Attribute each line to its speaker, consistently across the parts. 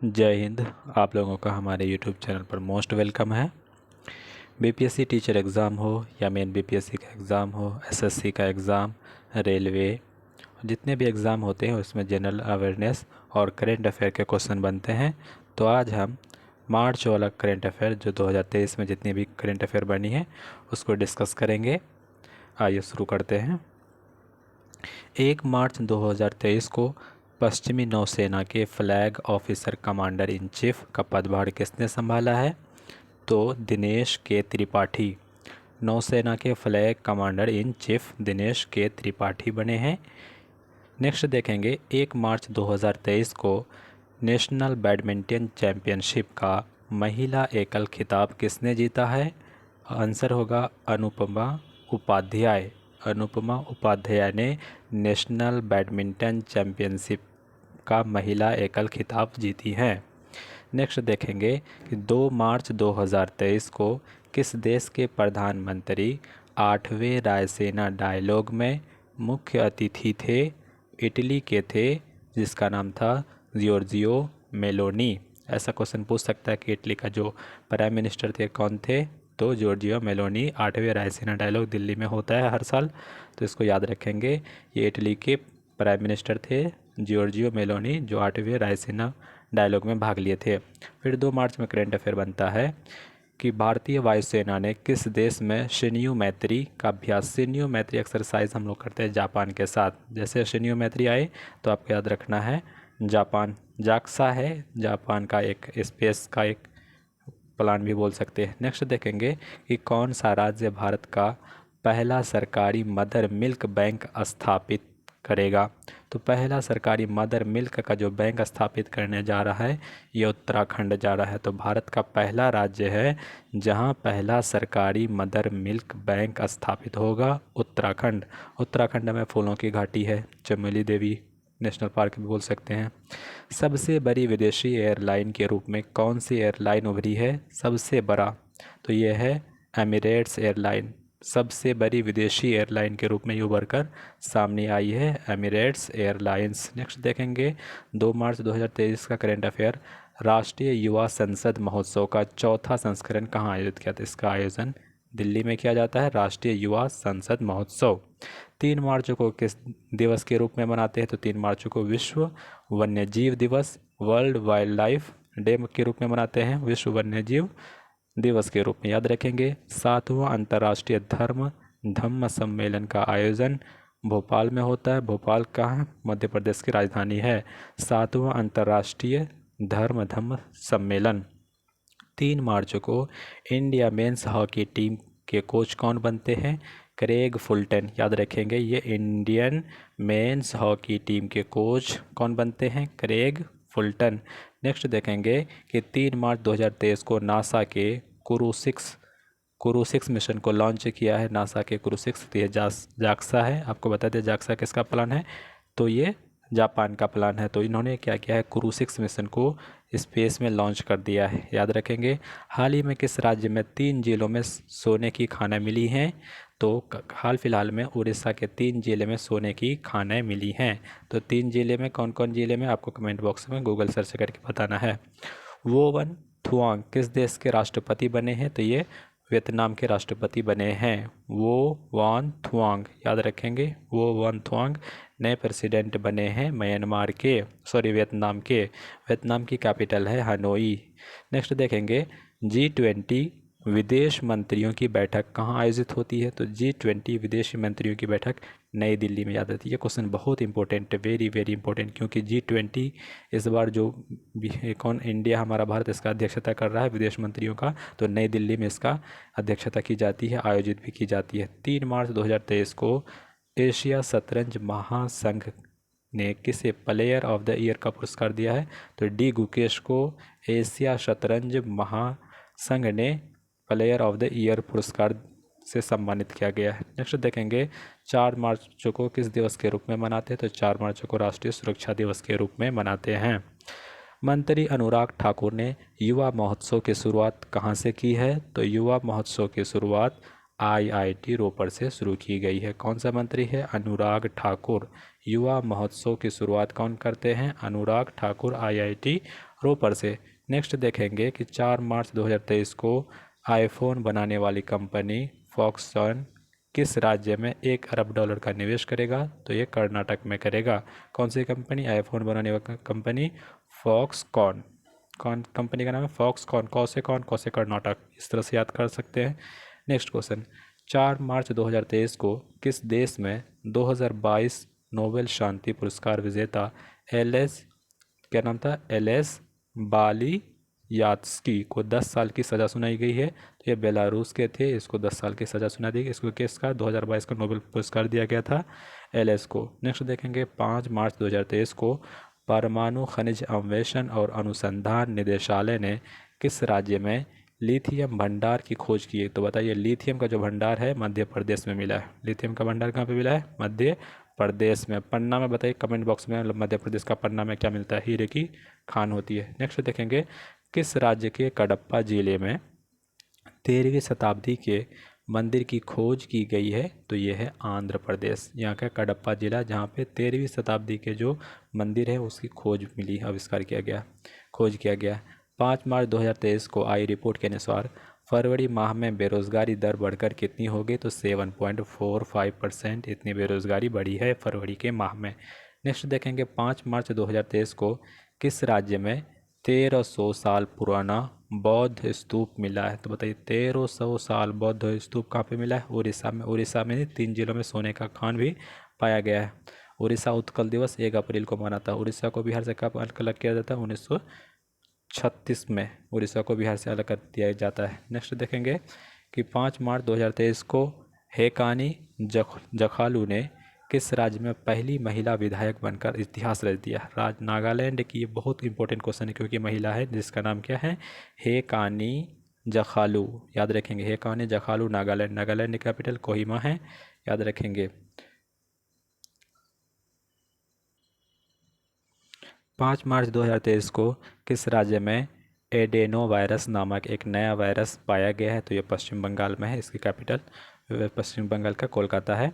Speaker 1: जय हिंद। आप लोगों का हमारे यूट्यूब चैनल पर मोस्ट वेलकम है। बीपीएससी टीचर एग्ज़ाम हो या मेन बीपीएससी का एग्ज़ाम हो, एसएससी का एग्ज़ाम, रेलवे, जितने भी एग्ज़ाम होते हैं उसमें जनरल अवेयरनेस और करेंट अफेयर के क्वेश्चन बनते हैं। तो आज हम मार्च वाला करेंट अफेयर जो 2023 में जितनी भी करेंट अफेयर बनी है उसको डिस्कस करेंगे। आइए शुरू करते हैं। 1 मार्च 2023 को पश्चिमी नौसेना के flag officer commander in chief का पदभार किसने संभाला है? तो दिनेश के त्रिपाठी। नौसेना के flag commander in chief Dinesh के त्रिपाठी बने हैं। नेक्स्ट देखेंगे 1 मार्च 2023 को नेशनल बैडमिंटन चैंपियनशिप का महिला एकल खिताब किसने जीता है? आंसर होगा अनुपमा उपाध्याय। अनुपमा उपाध्याय ने नेशनल बैडमिंटन चैंपियनशिप का महिला एकल खिताब जीती हैं। नेक्स्ट देखेंगे कि 2 मार्च 2023 को किस देश के प्रधानमंत्री 8वें रायसीना डायलॉग में मुख्य अतिथि थे? इटली के थे, जिसका नाम था जियोर्जियो मेलोनी। ऐसा क्वेश्चन पूछ सकता है कि इटली का जो प्राइम मिनिस्टर थे कौन थे? तो जॉर्जियो मेलोनी। 8वें रायसीना डायलॉग दिल्ली में होता है हर साल, तो इसको याद रखेंगे। ये इटली के प्राइम मिनिस्टर थे जॉर्जियो मेलोनी, जो 8वें रायसीना डायलॉग में भाग लिए थे। फिर 2 मार्च में करेंट अफेयर बनता है कि भारतीय वायुसेना ने किस देश में शिन्यू मैत्री का अभ्यास? शिन्यू मैत्री एक्सरसाइज हम लोग करते हैं जापान के साथ। जैसे शिन्यू मैत्री आए तो आपको याद रखना है जापान। जाक्सा है जापान का एक स्पेस का एक प्लान भी बोल सकते हैं। नेक्स्ट देखेंगे कि कौन सा राज्य भारत का पहला सरकारी मदर मिल्क बैंक स्थापित करेगा? तो पहला सरकारी मदर मिल्क का जो बैंक स्थापित करने जा रहा है ये उत्तराखंड जा रहा है। तो भारत का पहला राज्य है जहां पहला सरकारी मदर मिल्क बैंक स्थापित होगा उत्तराखंड। उत्तराखंड में फूलों की घाटी है, चमेली देवी नेशनल पार्क भी बोल सकते हैं। सबसे बड़ी विदेशी एयरलाइन के रूप में कौन सी एयरलाइन उभरी है? सबसे बड़ा, तो ये है एमिरेट्स एयरलाइन। सबसे बड़ी विदेशी एयरलाइन के रूप में ये उभर कर सामने आई है एमिरेट्स एयरलाइंस। नेक्स्ट देखेंगे 2 मार्च 2023 का करेंट अफेयर। राष्ट्रीय युवा संसद महोत्सव का चौथा संस्करण कहाँ आयोजित किया था? इसका आयोजन दिल्ली में किया जाता है, राष्ट्रीय युवा संसद महोत्सव। 3 मार्च को किस दिवस के रूप में मनाते हैं? तो 3 मार्च को विश्व वन्यजीव दिवस, वर्ल्ड वाइल्ड लाइफ डे के रूप में मनाते हैं, विश्व वन्यजीव दिवस के रूप में याद रखेंगे। 7वां अंतर्राष्ट्रीय धम्म सम्मेलन का आयोजन भोपाल में होता है। भोपाल कहाँ? मध्य प्रदेश की राजधानी है। 7वां अंतर्राष्ट्रीय धम्म सम्मेलन। 3 मार्च को इंडिया मेंस हॉकी टीम के कोच कौन बनते हैं? Craig Fulton. याद रखेंगे ये इंडियन मेंस हॉकी टीम के कोच कौन बनते हैं? Craig Fulton. नेक्स्ट देखेंगे कि 3 मार्च 2023 को नासा के क्रू 6 मिशन को लॉन्च किया है। नासा के क्रू 6, तो ये जाक्सा है। आपको बता दें जाक्सा किसका प्लान है? तो ये जापान का प्लान है। तो इन्होंने क्या किया है? क्रू 6 मिशन को स्पेस में लॉन्च कर दिया है, याद रखेंगे। हाल ही में किस राज्य में 3 जिलों में सोने की खानें मिली हैं? तो हाल फिलहाल में उड़ीसा के 3 जिले में सोने की खानें मिली हैं। तो 3 जिले में कौन कौन जिले में? आपको कमेंट बॉक्स में गूगल सर्च करके बताना है। वो वन थुआंग किस देश के राष्ट्रपति बने हैं? तो ये वियतनाम के राष्ट्रपति बने हैं, वो वान थुआंग। याद रखेंगे वो वान थुआंग नए प्रेसिडेंट बने हैं म्यांमार के, वियतनाम के। वियतनाम की कैपिटल है हनोई। नेक्स्ट देखेंगे G20 विदेश मंत्रियों की बैठक कहाँ आयोजित होती है? तो G20 विदेशी मंत्रियों की बैठक नई दिल्ली में। याद रहती है, ये क्वेश्चन बहुत इंपॉर्टेंट है, वेरी वेरी इंपॉर्टेंट, क्योंकि G20 इस बार जो कौन इंडिया हमारा भारत इसका अध्यक्षता कर रहा है विदेश मंत्रियों का, तो नई दिल्ली में इसका अध्यक्षता की जाती है, आयोजित भी की जाती है। 3 मार्च 2023 को एशिया शतरंज महासंघ ने किसे प्लेयर ऑफ द ईयर का पुरस्कार दिया है? तो डी गुकेश को एशिया शतरंज महासंघ ने प्लेयर ऑफ द ईयर पुरस्कार से सम्मानित किया गया है। नेक्स्ट देखेंगे 4 मार्च को किस दिवस के रूप में मनाते हैं? तो 4 मार्च को राष्ट्रीय सुरक्षा दिवस के रूप में मनाते हैं। मंत्री अनुराग ठाकुर ने युवा महोत्सव की शुरुआत कहाँ से की है? तो युवा महोत्सव की शुरुआत IIT रोपड़ से शुरू की गई है। कौन सा मंत्री है? अनुराग ठाकुर। युवा महोत्सव की शुरुआत कौन करते हैं? अनुराग ठाकुर IIT रोपर से। नेक्स्ट देखेंगे कि 4 मार्च 2023 को आईफोन बनाने वाली कंपनी फॉक्सकॉन किस राज्य में $1 अरब का निवेश करेगा? तो ये कर्नाटक में करेगा। कौन सी कंपनी? आईफोन बनाने वाली कंपनी फॉक्सकॉन। कौन कंपनी का नाम है? फॉक्सकॉन। कौन से कर्नाटक, इस तरह से याद कर सकते हैं। नेक्स्ट क्वेश्चन, 4 मार्च 2023 को किस देश में 2022 नोबेल शांति पुरस्कार विजेता एल.एस. क्या नाम था? एल.एस. बालियात्स्की को 10 साल की सज़ा सुनाई गई है। तो ये बेलारूस के थे, इसको 10 साल की सज़ा सुना दी गई। इसको किसका 2022 का नोबेल पुरस्कार दिया गया था? एल.एस. को। नेक्स्ट देखेंगे 5 मार्च 2023 को परमाणु खनिज अन्वेषण और अनुसंधान निदेशालय ने किस राज्य में लिथियम भंडार की खोज की है? तो बताइए, लिथियम का जो भंडार है मध्य प्रदेश में मिला है। लिथियम का भंडार कहाँ पे मिला है? मध्य प्रदेश में। पन्ना में बताइए कमेंट बॉक्स में, मध्य प्रदेश का पन्ना में क्या मिलता है? हीरे की खान होती है। नेक्स्ट देखेंगे किस राज्य के कडप्पा जिले में 13वीं शताब्दी के मंदिर की खोज की गई है? तो ये है आंध्र प्रदेश। यहाँ का कडप्पा जिला, जहाँ पे 13वीं शताब्दी के जो मंदिर है उसकी खोज मिली, आविष्कार किया गया, खोज किया गया। 5 मार्च 2023 को आई रिपोर्ट के अनुसार फरवरी माह में बेरोजगारी दर बढ़कर कितनी हो गई? तो 7.45% इतनी बेरोजगारी बढ़ी है फरवरी के माह में। नेक्स्ट देखेंगे 5 मार्च 2023 को किस राज्य में 1300 साल पुराना बौद्ध स्तूप मिला है? तो बताइए 1300 साल बौद्ध स्तूप कहाँ पे मिला है? उड़ीसा में। उड़ीसा में 3 जिलों में सोने का खान भी पाया गया है। उड़ीसा उत्कल दिवस 1 अप्रैल को मनाता है। उड़ीसा को बिहार से कब अलग किया जाता है? 1936 में उड़ीसा को बिहार से अलग कर दिया जाता है। नेक्स्ट देखेंगे कि 5 मार्च 2023 को हेकानी जखालू ने किस राज्य में पहली महिला विधायक बनकर इतिहास रच दिया? नागालैंड की। ये बहुत इंपॉर्टेंट क्वेश्चन है क्योंकि महिला है, जिसका नाम क्या है? हेकानी जखालू। याद रखेंगे, हेकानी जखालू, नागालैंड। नागालैंड की कैपिटल कोहिमा है, याद रखेंगे। 5 मार्च 2023 को किस राज्य में एडेनो वायरस नामक एक नया वायरस पाया गया है? तो ये पश्चिम बंगाल में है। इसकी कैपिटल पश्चिम बंगाल का कोलकाता है।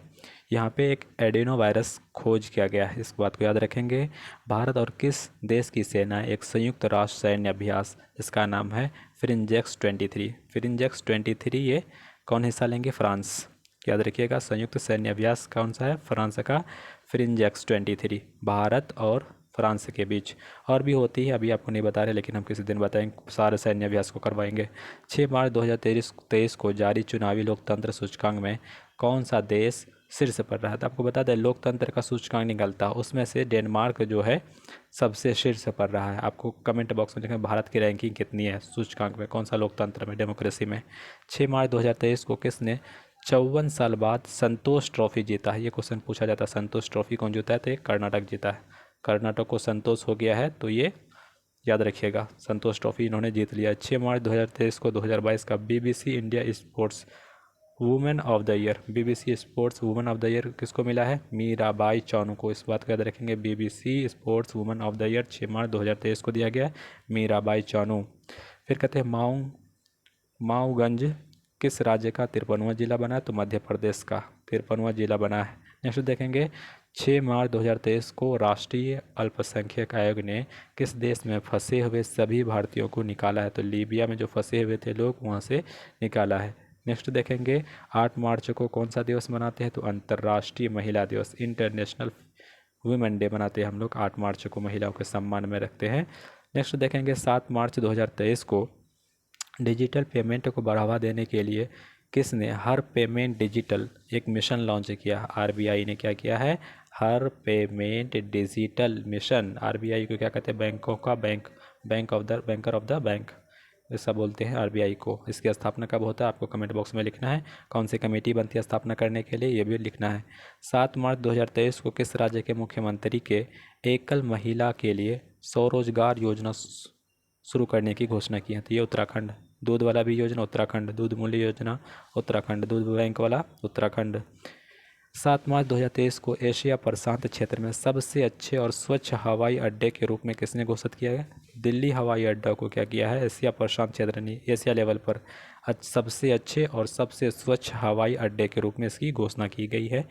Speaker 1: यहाँ पे एक एडेनो वायरस खोज किया गया है, इस बात को याद रखेंगे। भारत और किस देश की सेना एक संयुक्त राष्ट्र सैन्य अभ्यास, इसका नाम है फ्रिंजेक्स 23। फ्रिंजेक्स 23 ये कौन हिस्सा लेंगे? फ्रांस। याद रखिएगा, संयुक्त सैन्य अभ्यास कौन सा है? फ्रांस का फ्रिंजेक्स 23, भारत और फ्रांस के बीच। और भी होती है, अभी आपको नहीं बता रहे, लेकिन हम किसी दिन बताएंगे, सारे सैन्य अभ्यास को करवाएंगे। 6 मार्च 2023 को जारी चुनावी लोकतंत्र सूचकांक में कौन सा देश शीर्ष पर रहा था? आपको बता दें, लोकतंत्र का सूचकांक निकलता है, उसमें से डेनमार्क जो है सबसे शीर्ष पर रहा है। आपको कमेंट बॉक्स में लिखें भारत की रैंकिंग कितनी है सूचकांक में, कौन सा लोकतंत्र में, डेमोक्रेसी में। 6 मार्च 2023 को किसने 54 साल बाद संतोष ट्रॉफी जीता है? ये क्वेश्चन पूछा जाता है, संतोष ट्रॉफी कौन जीता है? तो ये कर्नाटक जीता है। कर्नाटक को संतोष हो गया है, तो ये याद रखिएगा, संतोष ट्रॉफी इन्होंने जीत लिया। 6 मार्च 2023 को 2022 का BBC India sports women of the year, BBC sports women of the year किसको मिला है? मीराबाई चानू को। इस बात को याद रखेंगे, BBC sports women of the year 6 मार्च 2023 को दिया गया है, मीराबाई चानू। फिर कहते हैं माऊगंज किस राज्य का 53वां जिला बना है? तो मध्य प्रदेश का 53वां जिला बना है। नेक्स्ट देखेंगे 6 मार्च 2023 को राष्ट्रीय अल्पसंख्यक आयोग ने किस देश में फंसे हुए सभी भारतीयों को निकाला है? तो लीबिया में जो फंसे हुए थे लोग, वहाँ से निकाला है। नेक्स्ट देखेंगे 8 मार्च को कौन सा दिवस मनाते हैं? तो अंतर्राष्ट्रीय महिला दिवस, इंटरनेशनल वुमेन डे मनाते हैं हम लोग। 8 मार्च को महिलाओं के सम्मान में रखते हैं। नेक्स्ट देखेंगे 7 मार्च 2023 को डिजिटल पेमेंट को बढ़ावा देने के लिए किसने हर पेमेंट डिजिटल एक मिशन लॉन्च किया? आरबीआई ने क्या किया है? हर पेमेंट डिजिटल मिशन। आरबीआई को क्या कहते हैं? बैंकों का bank, banker of the bank, ऐसा बोलते हैं आरबीआई को। इसकी स्थापना कब होता है? आपको कमेंट बॉक्स में लिखना है। कौन सी कमेटी बनती है स्थापना करने के लिए, ये भी लिखना है। 7 मार्च 2023 को किस राज्य के मुख्यमंत्री के एकल महिला के लिए स्वरोजगार योजना शुरू करने की घोषणा की है? तो ये उत्तराखंड। दूध वाला भी योजना उत्तराखंड, दूध मूल्य योजना उत्तराखंड, दूध बैंक वाला उत्तराखंड। 7 मार्च 2023 को एशिया प्रशांत क्षेत्र में सबसे अच्छे और स्वच्छ हवाई अड्डे के रूप में किसने घोषित किया है? दिल्ली हवाई अड्डा को क्या किया है? एशिया प्रशांत क्षेत्र ने, एशिया लेवल पर सबसे अच्छे और सबसे स्वच्छ हवाई अड्डे के रूप में इसकी घोषणा की गई है।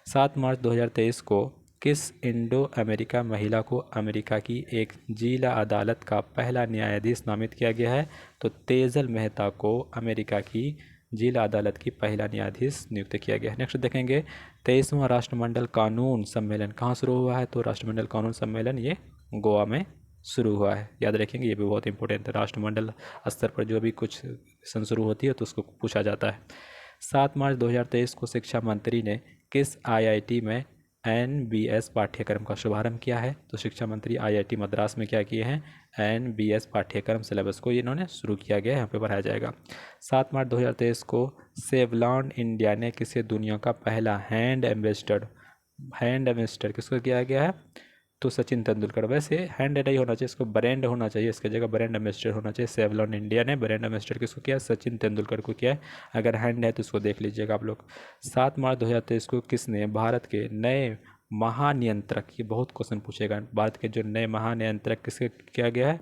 Speaker 1: 7 मार्च 2023 को किस इंडो अमेरिका महिला को अमेरिका की एक जिला अदालत का पहला न्यायाधीश नामित किया गया है? तो तेजल मेहता को अमेरिका की जिला अदालत की पहला न्यायाधीश नियुक्त किया गया है। नेक्स्ट देखेंगे 23वां राष्ट्रमंडल कानून सम्मेलन कहाँ शुरू हुआ है? तो राष्ट्रमंडल कानून सम्मेलन ये गोवा में शुरू हुआ है। याद रखेंगे, ये भी बहुत इंपॉर्टेंट है। राष्ट्रमंडल स्तर पर जो भी कुछ सेशन शुरू होती है तो उसको पूछा जाता है। 7 मार्च 2023 को शिक्षा मंत्री ने किस आईआईटी में एनबीएस पाठ्यक्रम का शुभारंभ किया है? तो शिक्षा मंत्री आईआईटी मद्रास में क्या किए हैं? एनबीएस पाठ्यक्रम सिलेबस को इन्होंने शुरू किया गया है, यहाँ पे पढ़ाया जाएगा। 7 मार्च 2023 को सेवलॉन इंडिया ने किसे दुनिया का पहला हैंड एम्बेसडर किसको किया गया है? तो सचिन तेंदुलकर। वैसे हैंड नहीं होना चाहिए, इसको ब्रांड होना चाहिए, इसकी जगह ब्रांड एम्बेसडर होना चाहिए। सेवलॉन इंडिया ने ब्रांड एम्बेसडर किसको किया? सचिन तेंदुलकर को किया है। अगर हैंड है तो इसको देख लीजिएगा आप लोग। 7 मार्च 2023 को किसने भारत के नए महानियंत्रक, ये बहुत क्वेश्चन पूछेगा, भारत के जो नए महानियंत्रक किसके किया गया है,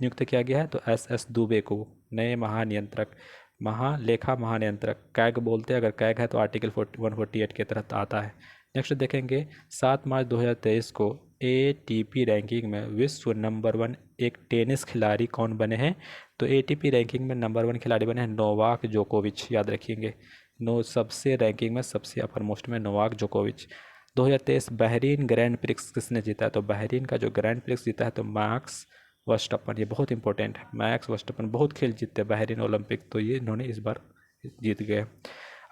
Speaker 1: नियुक्त किया गया है? तो एस दुबे को नए महानियंत्रक, महालेखा महानियंत्रक कैग बोलते हैं। अगर कैग है तो आर्टिकल 148 के तहत आता है। नेक्स्ट देखेंगे 7 मार्च 2023 को एटीपी रैंकिंग में विश्व नंबर 1 एक टेनिस खिलाड़ी कौन बने हैं? तो एटीपी रैंकिंग में नंबर 1 खिलाड़ी बने हैं नोवाक जोकोविच। याद रखिएगा, सबसे रैंकिंग में सबसे अपर मोस्ट में नोवाक जोकोविच। 2023 बहरीन ग्रैंड प्रिक्स किसने जीता है? तो बहरीन का जो ग्रैंड प्रिक्स जीता है तो मैक्स वर्स्टप्पन। ये बहुत इंपॉर्टेंट है, मैक्स वर्स्टप्पन बहुत खेल जीतते हैं बहरीन ओलंपिक, तो ये इन्होंने इस बार जीत गए।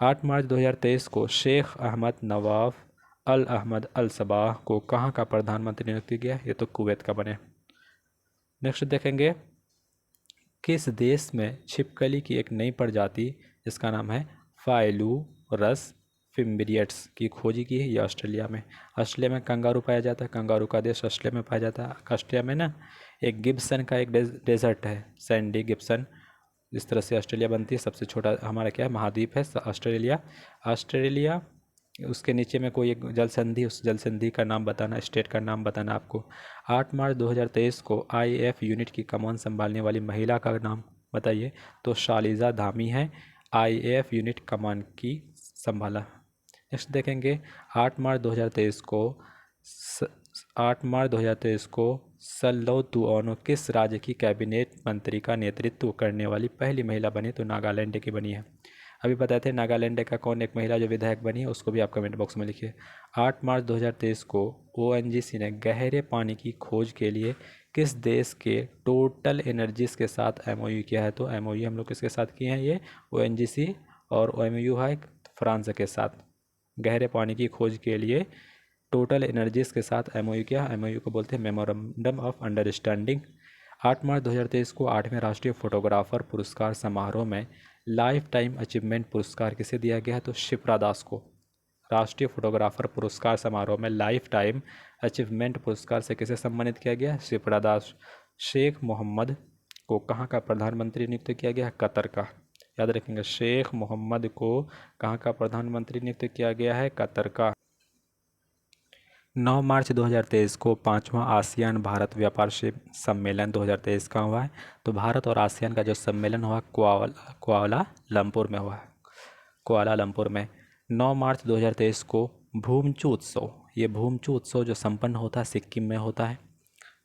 Speaker 1: 8 मार्च 2023 को शेख अहमद नवाफ अल अहमद अल सबाह को कहाँ का प्रधानमंत्री नियुक्त किया? ये तो कुवैत का बने। नेक्स्ट देखेंगे किस देश में छिपकली की एक नई प्रजाति जिसका नाम है फाइलूरस फिम्ब्रियट्स की खोजी की है? ये ऑस्ट्रेलिया में। ऑस्ट्रेलिया में कंगारू पाया जाता है, कंगारू का देश ऑस्ट्रेलिया में पाया जाता है। ऑस्ट्रेलिया में ना एक गिब्सन का एक डेजर्ट है, सैंडी गिब्सन, इस तरह से ऑस्ट्रेलिया बनती है। सबसे छोटा हमारा क्या है, महाद्वीप है ऑस्ट्रेलिया। ऑस्ट्रेलिया उसके नीचे में कोई एक जल संधि, उस जल संधि का नाम बताना, स्टेट का नाम बताना आपको। 8 मार्च 2023 को आईएएफ यूनिट की कमान संभालने वाली महिला का नाम बताइए? तो शालिजा धामी है, आईएएफ यूनिट कमान की संभाला। नेक्स्ट देखेंगे 8 मार्च 2023 को 8 मार्च 2023 को सल्लो तुओनो किस राज्य की कैबिनेट मंत्री का नेतृत्व करने वाली पहली महिला बनी? तो नागालैंड की बनी है। अभी बताए थे नागालैंड का कौन एक महिला जो विधायक बनी है, उसको भी आप कमेंट बॉक्स में लिखिए। 8 मार्च 2023 को ओएनजीसी ने गहरे पानी की खोज के लिए किस देश के टोटल एनर्जीज के साथ एमओयू किया है? तो एमओयू हम लोग किसके साथ किए हैं? ये ओएनजीसी और एमओयू है फ्रांस के साथ। गहरे पानी की खोज के लिए टोटल एनर्जीज के साथ एमओयू किया, एमओयू को बोलते हैं मेमोरेंडम ऑफ अंडरस्टैंडिंग। 8 मार्च 2023 को 8वें राष्ट्रीय फोटोग्राफर पुरस्कार समारोह में लाइफ टाइम अचीवमेंट पुरस्कार किसे दिया गया है? तो शिप्रा दास को। राष्ट्रीय फोटोग्राफर पुरस्कार समारोह में लाइफ टाइम अचीवमेंट पुरस्कार से किसे सम्मानित किया गया? शिप्रा दास। शेख मोहम्मद को कहाँ का प्रधानमंत्री नियुक्त किया गया? कतर का। याद रखेंगे, शेख मोहम्मद को कहाँ का प्रधानमंत्री नियुक्त किया गया है? कतर का। 9 मार्च 2023 को 5वां आसियान भारत व्यापार सम्मेलन 2023 का हुआ है? तो भारत और आसियान का जो सम्मेलन हुआ कुआलालंपुर में हुआ है, कुआलालंपुर में। 9 मार्च 2023 को भूमचू उत्सव, ये भूमचू उत्सव जो संपन्न होता है सिक्किम में होता है,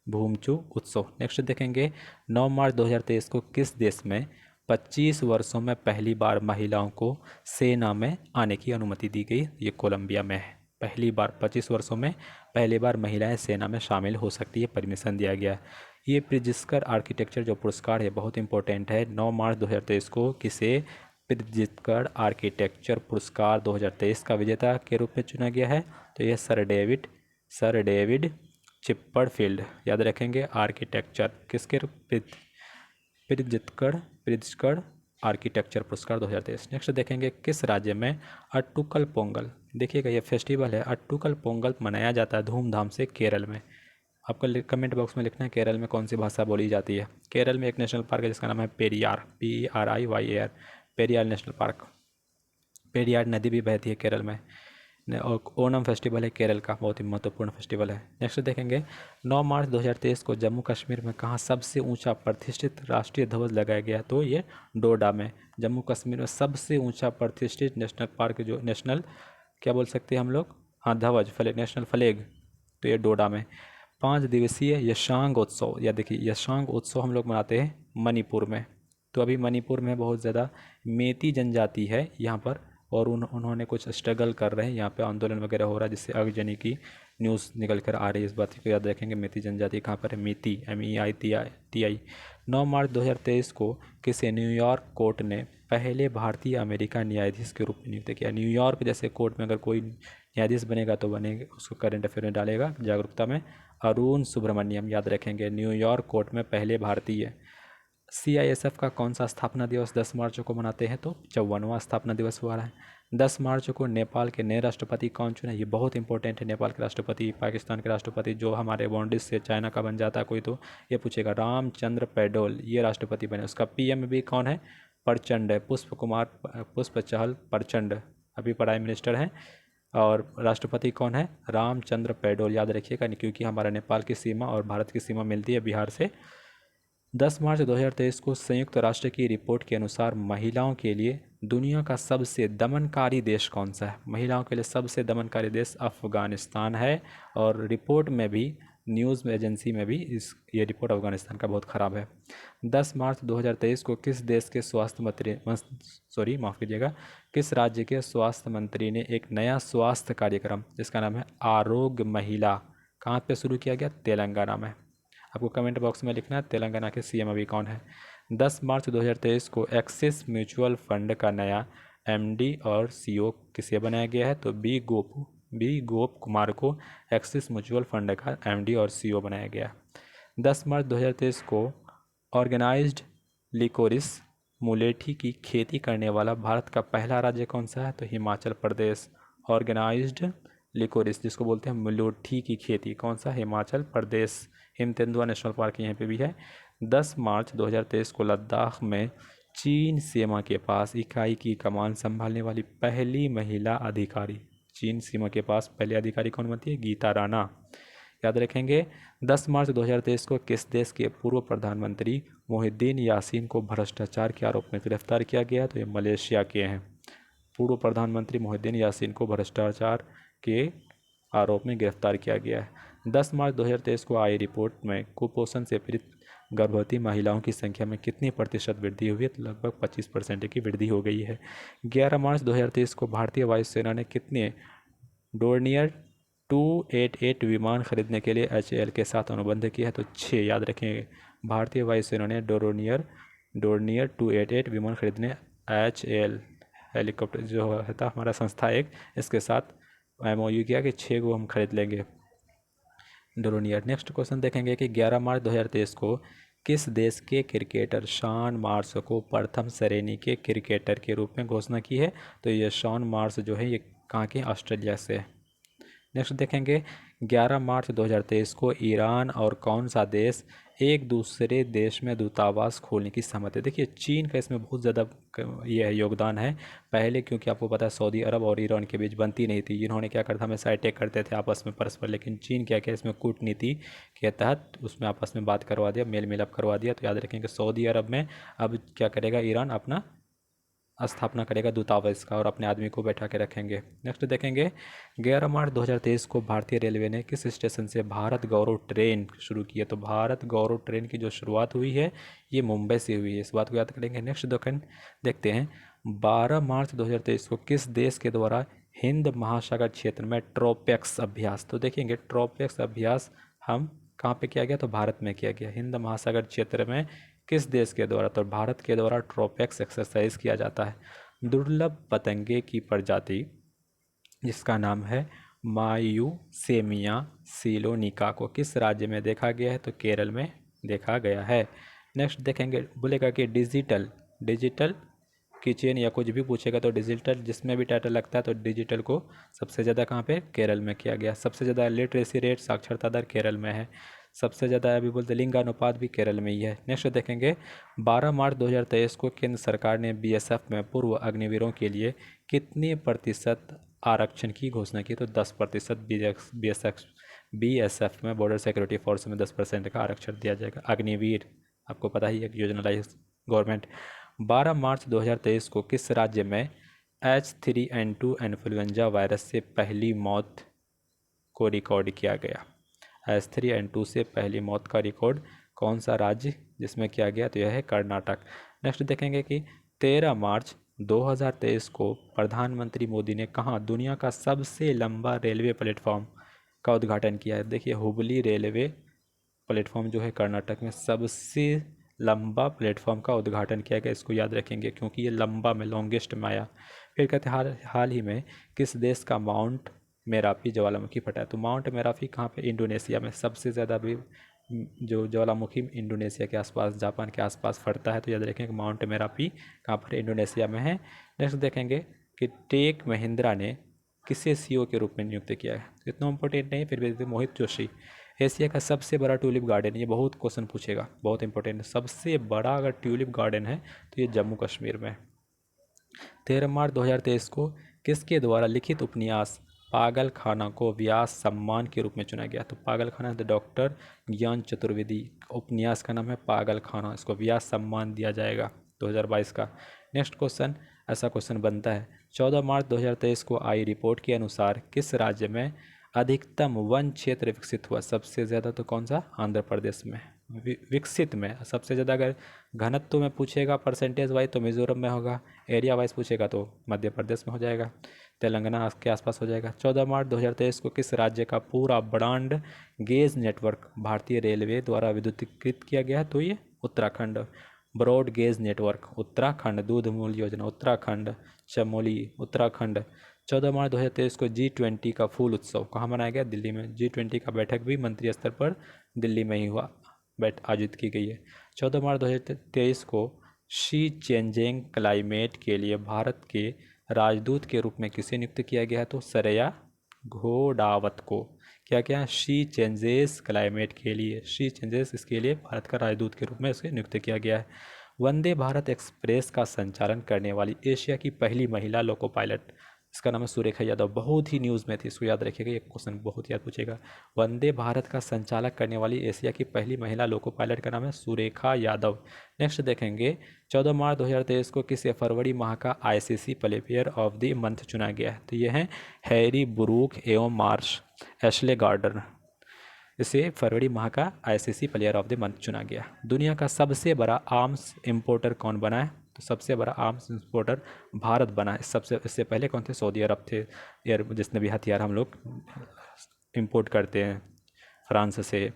Speaker 1: भूमचू उत्सव। नेक्स्ट देखेंगे 9 मार्च 2023 को किस देश में 25 वर्षों में पहली बार महिलाओं को सेना में आने की अनुमति दी गई? ये कोलंबिया में है। पहली बार 25 वर्षों में पहली बार महिलाएं सेना में शामिल हो सकती है, परमिशन दिया गया है। ये प्रित्झकर आर्किटेक्चर जो पुरस्कार है बहुत इंपॉर्टेंट है। 9 मार्च 2023 को किसे प्रित्झकर आर्किटेक्चर पुरस्कार 2023 का विजेता के रूप में चुना गया है? तो यह सर डेविड चिप्परफील्ड। याद रखेंगे, आर्किटेक्चर किसके प्रित्झकर आर्किटेक्चर पुरस्कार 2023। नेक्स्ट देखेंगे किस राज्य में अट्टुकल पोंगल, देखिएगा ये फेस्टिवल है, अट्टुकल पोंगल मनाया जाता है धूमधाम से? केरल में। आपको कमेंट बॉक्स में लिखना है केरल में कौन सी भाषा बोली जाती है। केरल में एक नेशनल पार्क है जिसका नाम है Periyar, PRIYAR, Periyar national park. Periyar नदी भी बहती है केरल में। और ओणम फेस्टिवल है केरल का, बहुत ही महत्वपूर्ण फेस्टिवल है। नेक्स्ट देखेंगे 9 मार्च 2023 को जम्मू कश्मीर में कहाँ सबसे ऊंचा प्रतिष्ठित राष्ट्रीय ध्वज लगाया गया? तो ये डोडा में। जम्मू कश्मीर में सबसे ऊंचा प्रतिष्ठित नेशनल पार्क जो नेशनल क्या बोल सकते हैं हम लोग, हाँ ध्वज फ्लैग, नेशनल फ्लैग, तो ये डोडा में। 5 दिवसीय यशांग उत्सव, या देखिए यशांग उत्सव हम लोग मनाते हैं मणिपुर में। तो अभी मणिपुर में बहुत ज़्यादा मेती जनजाति है यहाँ पर, और उन्होंने कुछ स्ट्रगल कर रहे हैं यहाँ पे, आंदोलन वगैरह हो रहा है, जिससे आगजनी की न्यूज़ निकल कर आ रही है। इस बात को याद रखेंगे। मेती जनजाति कहाँ पर है? मीती, MEITI। 9 मार्च 2023 को किसी न्यूयॉर्क कोर्ट ने पहले भारतीय अमेरिका न्यायाधीश के रूप में नियुक्त किया। न्यूयॉर्क जैसे कोर्ट में अगर कोई न्यायाधीश बनेगा तो बनेगा, उसको करंट अफेयर में डालेगा जागरूकता में। अरुण सुब्रमण्यम, याद रखेंगे, न्यूयॉर्क कोर्ट में पहले भारतीय। CISF का कौन सा स्थापना दिवस 10 मार्च को मनाते हैं? तो 54वां स्थापना दिवस हुआ है। 10 मार्च को नेपाल के नए राष्ट्रपति कौन चुने? ये बहुत इंपॉर्टेंट है। नेपाल के राष्ट्रपति, पाकिस्तान के राष्ट्रपति, जो हमारे बाउंड्रीज से चाइना का बन जाता है कोई, तो ये पूछेगा। रामचंद्र पौडेल ये राष्ट्रपति बने। उसका PM भी कौन है? प्रचंड है, पुष्प चहल प्रचंड, अभी प्राइम मिनिस्टर हैं। और राष्ट्रपति कौन है? रामचंद्र पौडेल, याद रखिएगा, क्योंकि हमारा नेपाल की सीमा और भारत की सीमा मिलती है बिहार से। 10 मार्च 2023 को संयुक्त राष्ट्र की रिपोर्ट के अनुसार महिलाओं के लिए दुनिया का सबसे दमनकारी देश कौन सा है? महिलाओं के लिए सबसे दमनकारी देश अफ़गानिस्तान है। और रिपोर्ट में भी, न्यूज़ एजेंसी में भी ये रिपोर्ट अफ़गानिस्तान का बहुत ख़राब है। 10 मार्च 2023 को किस देश के स्वास्थ्य मंत्री, माफ़ कीजिएगा, किस राज्य के स्वास्थ्य मंत्री ने एक नया स्वास्थ्य कार्यक्रम जिसका नाम है आरोग्य महिला, कहाँ पे शुरू किया गया? तेलंगाना में। आपको कमेंट बॉक्स में लिखना है तेलंगाना के CM अभी कौन है। 10 मार्च 2023 को एक्सिस म्यूचुअल फंड का नया MD और CEO किसे बनाया गया है? तो बी गोप कुमार को एक्सिस म्यूचुअल फंड का MD और CEO बनाया गया। 10 मार्च 2023 को ऑर्गेनाइज्ड लिकोरिस मुलेठी की खेती करने वाला भारत का पहला राज्य कौन सा है? तो हिमाचल प्रदेश। ऑर्गेनाइज्ड लिकोरिस जिसको बोलते हैं मुलेठी की खेती, कौन सा? हिमाचल प्रदेश। हिमतेंदुआ नेशनल पार्क यहाँ पे भी है। 10 मार्च 2023 को लद्दाख में चीन सीमा के पास इकाई की कमान संभालने वाली पहली महिला अधिकारी, चीन सीमा के पास पहले अधिकारी कौन बनती है? गीता राणा, याद रखेंगे। 10 मार्च 2023 को किस देश के पूर्व प्रधानमंत्री मोहिद्दीन यासीन को भ्रष्टाचार के आरोप में गिरफ्तार किया गया? तो ये मलेशिया के हैं। पूर्व प्रधानमंत्री मोहिद्दीन यासीन को भ्रष्टाचार के आरोप में गिरफ्तार किया गया है। 10 मार्च 2023 को आई रिपोर्ट में कुपोषण से पीड़ित गर्भवती महिलाओं की संख्या में कितनी प्रतिशत वृद्धि हुई है? तो लगभग 25% की वृद्धि हो गई है। 11 मार्च 2023 को भारतीय वायुसेना ने कितने डोर्नियर 288 विमान खरीदने के लिए HAL के साथ अनुबंध किया है? तो 6, याद रखें। भारतीय वायुसेना ने डोर्नियर 288 विमान खरीदने HAL हेलीकॉप्टर जो है हमारा संस्था एक, इसके साथ MOU किया कि 6 को हम खरीद लेंगे डोर्नियर। नेक्स्ट क्वेश्चन देखेंगे कि 11 मार्च 2023 को किस देश के क्रिकेटर शॉन मार्श को प्रथम श्रेणी के क्रिकेटर के रूप में घोषणा की है? तो ये शॉन मार्श जो है ये कहाँ के? ऑस्ट्रेलिया से। नेक्स्ट देखेंगे 11 मार्च 2023 को ईरान और कौन सा देश एक दूसरे देश में दूतावास खोलने की सहमति? देखिए चीन का इसमें बहुत ज़्यादा ये है योगदान है पहले, क्योंकि आपको पता है सऊदी अरब और ईरान के बीच बनती नहीं थी। इन्होंने क्या करता, हमेशा अटैक करते थे आपस में परस्पर, लेकिन चीन क्या किया, इसमें कूटनीति के तहत उसमें आपस में बात करवा दिया, मेल मिलाप करवा दिया। तो याद रखेंगे सऊदी अरब में अब क्या करेगा ईरान, अपना स्थापना करेगा दूतावास का और अपने आदमी को बैठा के रखेंगे। नेक्स्ट देखेंगे 11 मार्च 2023 को भारतीय रेलवे ने किस स्टेशन से भारत गौरव ट्रेन शुरू की है? तो भारत गौरव ट्रेन की जो शुरुआत हुई है ये मुंबई से हुई है, इस बात को याद करेंगे। नेक्स्ट देखते हैं 12 मार्च 2023 को किस देश के द्वारा हिंद महासागर क्षेत्र में ट्रोपेक्स अभ्यास, तो देखेंगे ट्रोपेक्स अभ्यास हम कहाँ पे किया गया? तो भारत में किया गया। हिंद महासागर क्षेत्र में किस देश के द्वारा? तो भारत के द्वारा ट्रोपेक्स एक्सरसाइज किया जाता है। दुर्लभ पतंगे की प्रजाति जिसका नाम है मायूसेमिया सिलोनिका को किस राज्य में देखा गया है? तो केरल में देखा गया है। नेक्स्ट देखेंगे, बोलेगा कि डिजिटल किचन या कुछ भी पूछेगा तो डिजिटल जिसमें भी टाइटल लगता है तो डिजिटल को सबसे ज़्यादा कहाँ पे? केरल में किया गया। सबसे ज़्यादा लिटरेसी रेट, साक्षरता दर केरल में है। सबसे ज़्यादा अभी बोलते लिंगानुपात भी केरल में ही है। नेक्स्ट देखेंगे 12 मार्च 2023 को केंद्र सरकार ने BSF में पूर्व अग्निवीरों के लिए कितने प्रतिशत आरक्षण की घोषणा की? तो 10%। BSF में बॉर्डर सिक्योरिटी फोर्स में 10% का आरक्षण दिया जाएगा। अग्निवीर आपको पता ही एक योजना लाई गवर्नमेंट। 12 मार्च 2023 को किस राज्य में H3N2 इन्फ्लुएंजा वायरस से पहली मौत को रिकॉर्ड किया गया। H3N2 से पहली मौत का रिकॉर्ड कौन सा राज्य जिसमें किया गया, तो यह है कर्नाटक। नेक्स्ट देखेंगे कि 13 मार्च 2023 को प्रधानमंत्री मोदी ने कहाँ दुनिया का सबसे लंबा रेलवे प्लेटफॉर्म का उद्घाटन किया है। देखिए हुबली रेलवे प्लेटफॉर्म जो है कर्नाटक में सबसे लंबा प्लेटफॉर्म का उद्घाटन किया गया। इसको याद रखेंगे क्योंकि ये लंबा में लॉन्गेस्ट में आया। फिर कहते हैं हाल ही में किस देश का माउंट मेरापी ज्वालामुखी फटा है, तो माउंट मेरापी कहाँ पे, इंडोनेशिया में। सबसे ज़्यादा भी जो ज्वालामुखी इंडोनेशिया के आसपास, जापान के आसपास फटता है, तो याद रखेंगे माउंट मेरापी कहाँ पर, इंडोनेशिया में है। नेक्स्ट देखेंगे कि टेक महिंद्रा ने किसे सीईओ के रूप में नियुक्त किया है, इतना इंपॉर्टेंट नहीं फिर भी मोहित जोशी। एशिया का सबसे बड़ा ट्यूलिप गार्डन, ये बहुत क्वेश्चन पूछेगा, बहुत इंपॉर्टेंट है। सबसे बड़ा अगर ट्यूलिप गार्डन है तो ये जम्मू कश्मीर में। 13 मार्च 2023 को किसके द्वारा लिखित उपन्यास पागल खाना को व्यास सम्मान के रूप में चुना गया, तो पागल खाना डॉक्टर ज्ञान चतुर्वेदी। उपन्यास का नाम है पागल खाना, इसको व्यास सम्मान दिया जाएगा 2022 का। नेक्स्ट क्वेश्चन, ऐसा क्वेश्चन बनता है 14 मार्च 2023 को आई रिपोर्ट के अनुसार किस राज्य में अधिकतम वन क्षेत्र विकसित हुआ, सबसे ज़्यादा तो कौन सा, आंध्र प्रदेश में। विकसित में सबसे ज़्यादा अगर घनत्व में पूछेगा परसेंटेज वाइज तो मिजोरम में होगा, एरिया वाइज पूछेगा तो मध्य प्रदेश में हो जाएगा, तेलंगाना के आसपास हो जाएगा। 14 मार्च 2023 को किस राज्य का पूरा ब्रॉड गेज नेटवर्क भारतीय रेलवे द्वारा विद्युतीकृत किया गया, तो ये Uttarakhand. Broad gauge network Uttarakhand, दूध मूल योजना उत्तराखंड, चमोली उत्तराखंड। 14 मार्च 2023 को G20 का फूल उत्सव कहाँ मनाया गया, दिल्ली में। G20 का बैठक भी मंत्री स्तर पर दिल्ली में ही हुआ, आयोजित की गई है। 14 मार्च 2023 को शी चेंजिंग क्लाइमेट के लिए भारत के राजदूत के रूप में किसे नियुक्त किया गया, तो सरया घोड़ावत को। क्या क्या, शी चेंजेस क्लाइमेट के लिए, शी चेंजेस इसके लिए भारत का राजदूत के रूप में इसे नियुक्त किया गया है। वंदे भारत एक्सप्रेस का संचालन करने वाली एशिया की पहली महिला लोको पायलट, इसका नाम है सुरेखा यादव। बहुत ही न्यूज़ में थी, इसको याद रखिएगा, ये क्वेश्चन बहुत याद पूछेगा। वंदे भारत का संचालक करने वाली एशिया की पहली महिला लोको पायलट का नाम है सुरेखा यादव। नेक्स्ट देखेंगे 14 मार्च 2023 को किसे फरवरी माह का ICC player of the month चुना गया है, तो ये हैं हैरी ब्रूक एवं मार्श एशले गार्डन। इसे फरवरी माह का ICC player of the month चुना गया। दुनिया का सबसे बड़ा आर्म्स इंपोर्टर कौन बना है, तो सबसे बड़ा आर्म्स इंपोर्टर भारत बना है। इससे पहले कौन थे, सऊदी अरब थे, एयर जिसने भी हथियार हम लोग इंपोर्ट करते हैं फ्रांस से।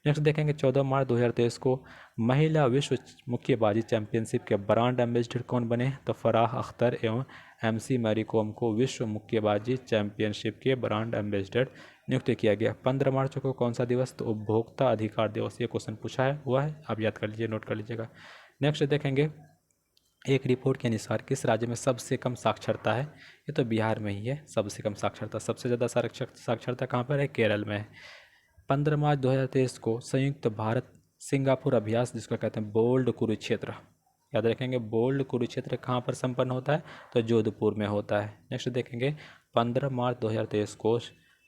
Speaker 1: नेक्स्ट देखेंगे 14 मार्च 2023 को महिला विश्व मुक्केबाजी चैंपियनशिप के ब्रांड एम्बेसडर कौन बने, तो फराह अख्तर एवं MC मैरी कॉम को विश्व मुक्केबाजी चैंपियनशिप के ब्रांड एम्बेसडर नियुक्त किया गया। 15 मार्च को कौन सा दिवस, तो उपभोक्ता अधिकार दिवस। ये क्वेश्चन पूछा है हुआ है, आप याद कर लीजिए, नोट कर लीजिएगा। नेक्स्ट देखेंगे एक रिपोर्ट के अनुसार किस राज्य में सबसे कम साक्षरता है, ये तो बिहार में ही है सबसे कम साक्षरता। सबसे ज़्यादा साक्षरता कहाँ पर है, केरल में है। 15 मार्च 2023 को संयुक्त भारत सिंगापुर अभ्यास, जिसको कहते हैं बोल्ड कुरुक्षेत्र, याद रखेंगे बोल्ड कुरुक्षेत्र कहाँ पर संपन्न होता है, तो जोधपुर में होता है। नेक्स्ट देखेंगे 15 मार्च 2023 को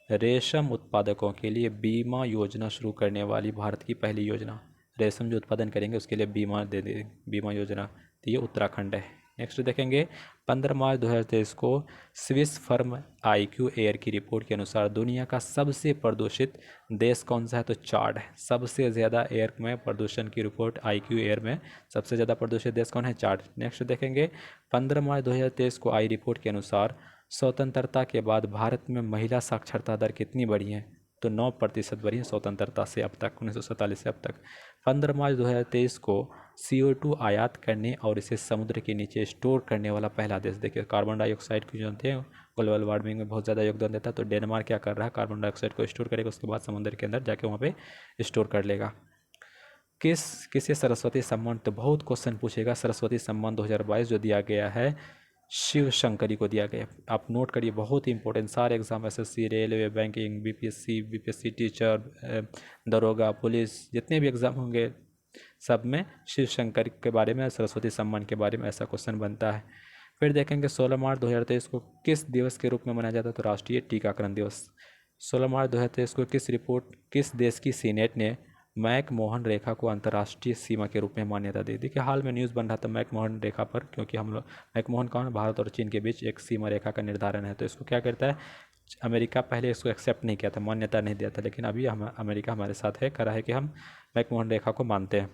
Speaker 1: रेशम उत्पादकों के लिए बीमा योजना शुरू करने वाली भारत की पहली योजना, रेशम जो उत्पादन करेंगे उसके लिए बीमा दे दे बीमा योजना, तो ये उत्तराखंड है। नेक्स्ट देखेंगे 15 मार्च 2023 को स्विस फर्म IQ एयर की रिपोर्ट के अनुसार दुनिया का सबसे प्रदूषित देश कौन सा है, तो चाड है। सबसे ज़्यादा एयर में प्रदूषण की रिपोर्ट IQ एयर में सबसे ज़्यादा प्रदूषित देश कौन है, चाड। नेक्स्ट देखेंगे 15 मार्च 2023 को आई रिपोर्ट के अनुसार स्वतंत्रता के बाद भारत में महिला साक्षरता दर कितनी बढ़ी है, तो 9% बढ़ी है स्वतंत्रता से अब तक, 1947 से अब तक। 15 मार्च 2023 को CO2 आयात करने और इसे समुद्र के नीचे स्टोर करने वाला पहला देश। देखिए कार्बन डाइऑक्साइड को जानते हैं ग्लोबल वार्मिंग में बहुत ज़्यादा योगदान देता है, तो डेनमार्क क्या कर रहा है, कार्बन डाइऑक्साइड को स्टोर करेगा, उसके बाद समुद्र के अंदर जाके वहाँ पे स्टोर कर लेगा। किसे सरस्वती सम्मान, तो बहुत क्वेश्चन पूछेगा। सरस्वती सम्मान 2022 जो दिया गया है शिव शंकरी को दिया गया, आप नोट करिए, बहुत ही इंपॉर्टेंट। सारे exam SSC, railway, banking, BPSC teacher, दरोगा, पुलिस, जितने भी एग्ज़ाम होंगे सब में शिव शंकर के बारे में, सरस्वती सम्मान के बारे में ऐसा क्वेश्चन बनता है। फिर देखेंगे 16 मार्च 2023 को किस दिवस के रूप में मनाया जाता है, तो राष्ट्रीय टीकाकरण दिवस। 16 मार्च 2023 को किस देश की सीनेट ने मैकमोहन रेखा को अंतर्राष्ट्रीय सीमा के रूप में मान्यता दी। देखिए हाल में न्यूज़ बन रहा था मैकमोहन रेखा पर, क्योंकि हम लोग मैकमोहन कौन, भारत और चीन के बीच एक सीमा रेखा का निर्धारण है, तो इसको क्या करता है, अमेरिका पहले इसको एक्सेप्ट नहीं किया था, मान्यता नहीं दिया था, लेकिन अभी हम अमेरिका हमारे साथ है, करा है कि हम मैकमोहन रेखा को मानते हैं।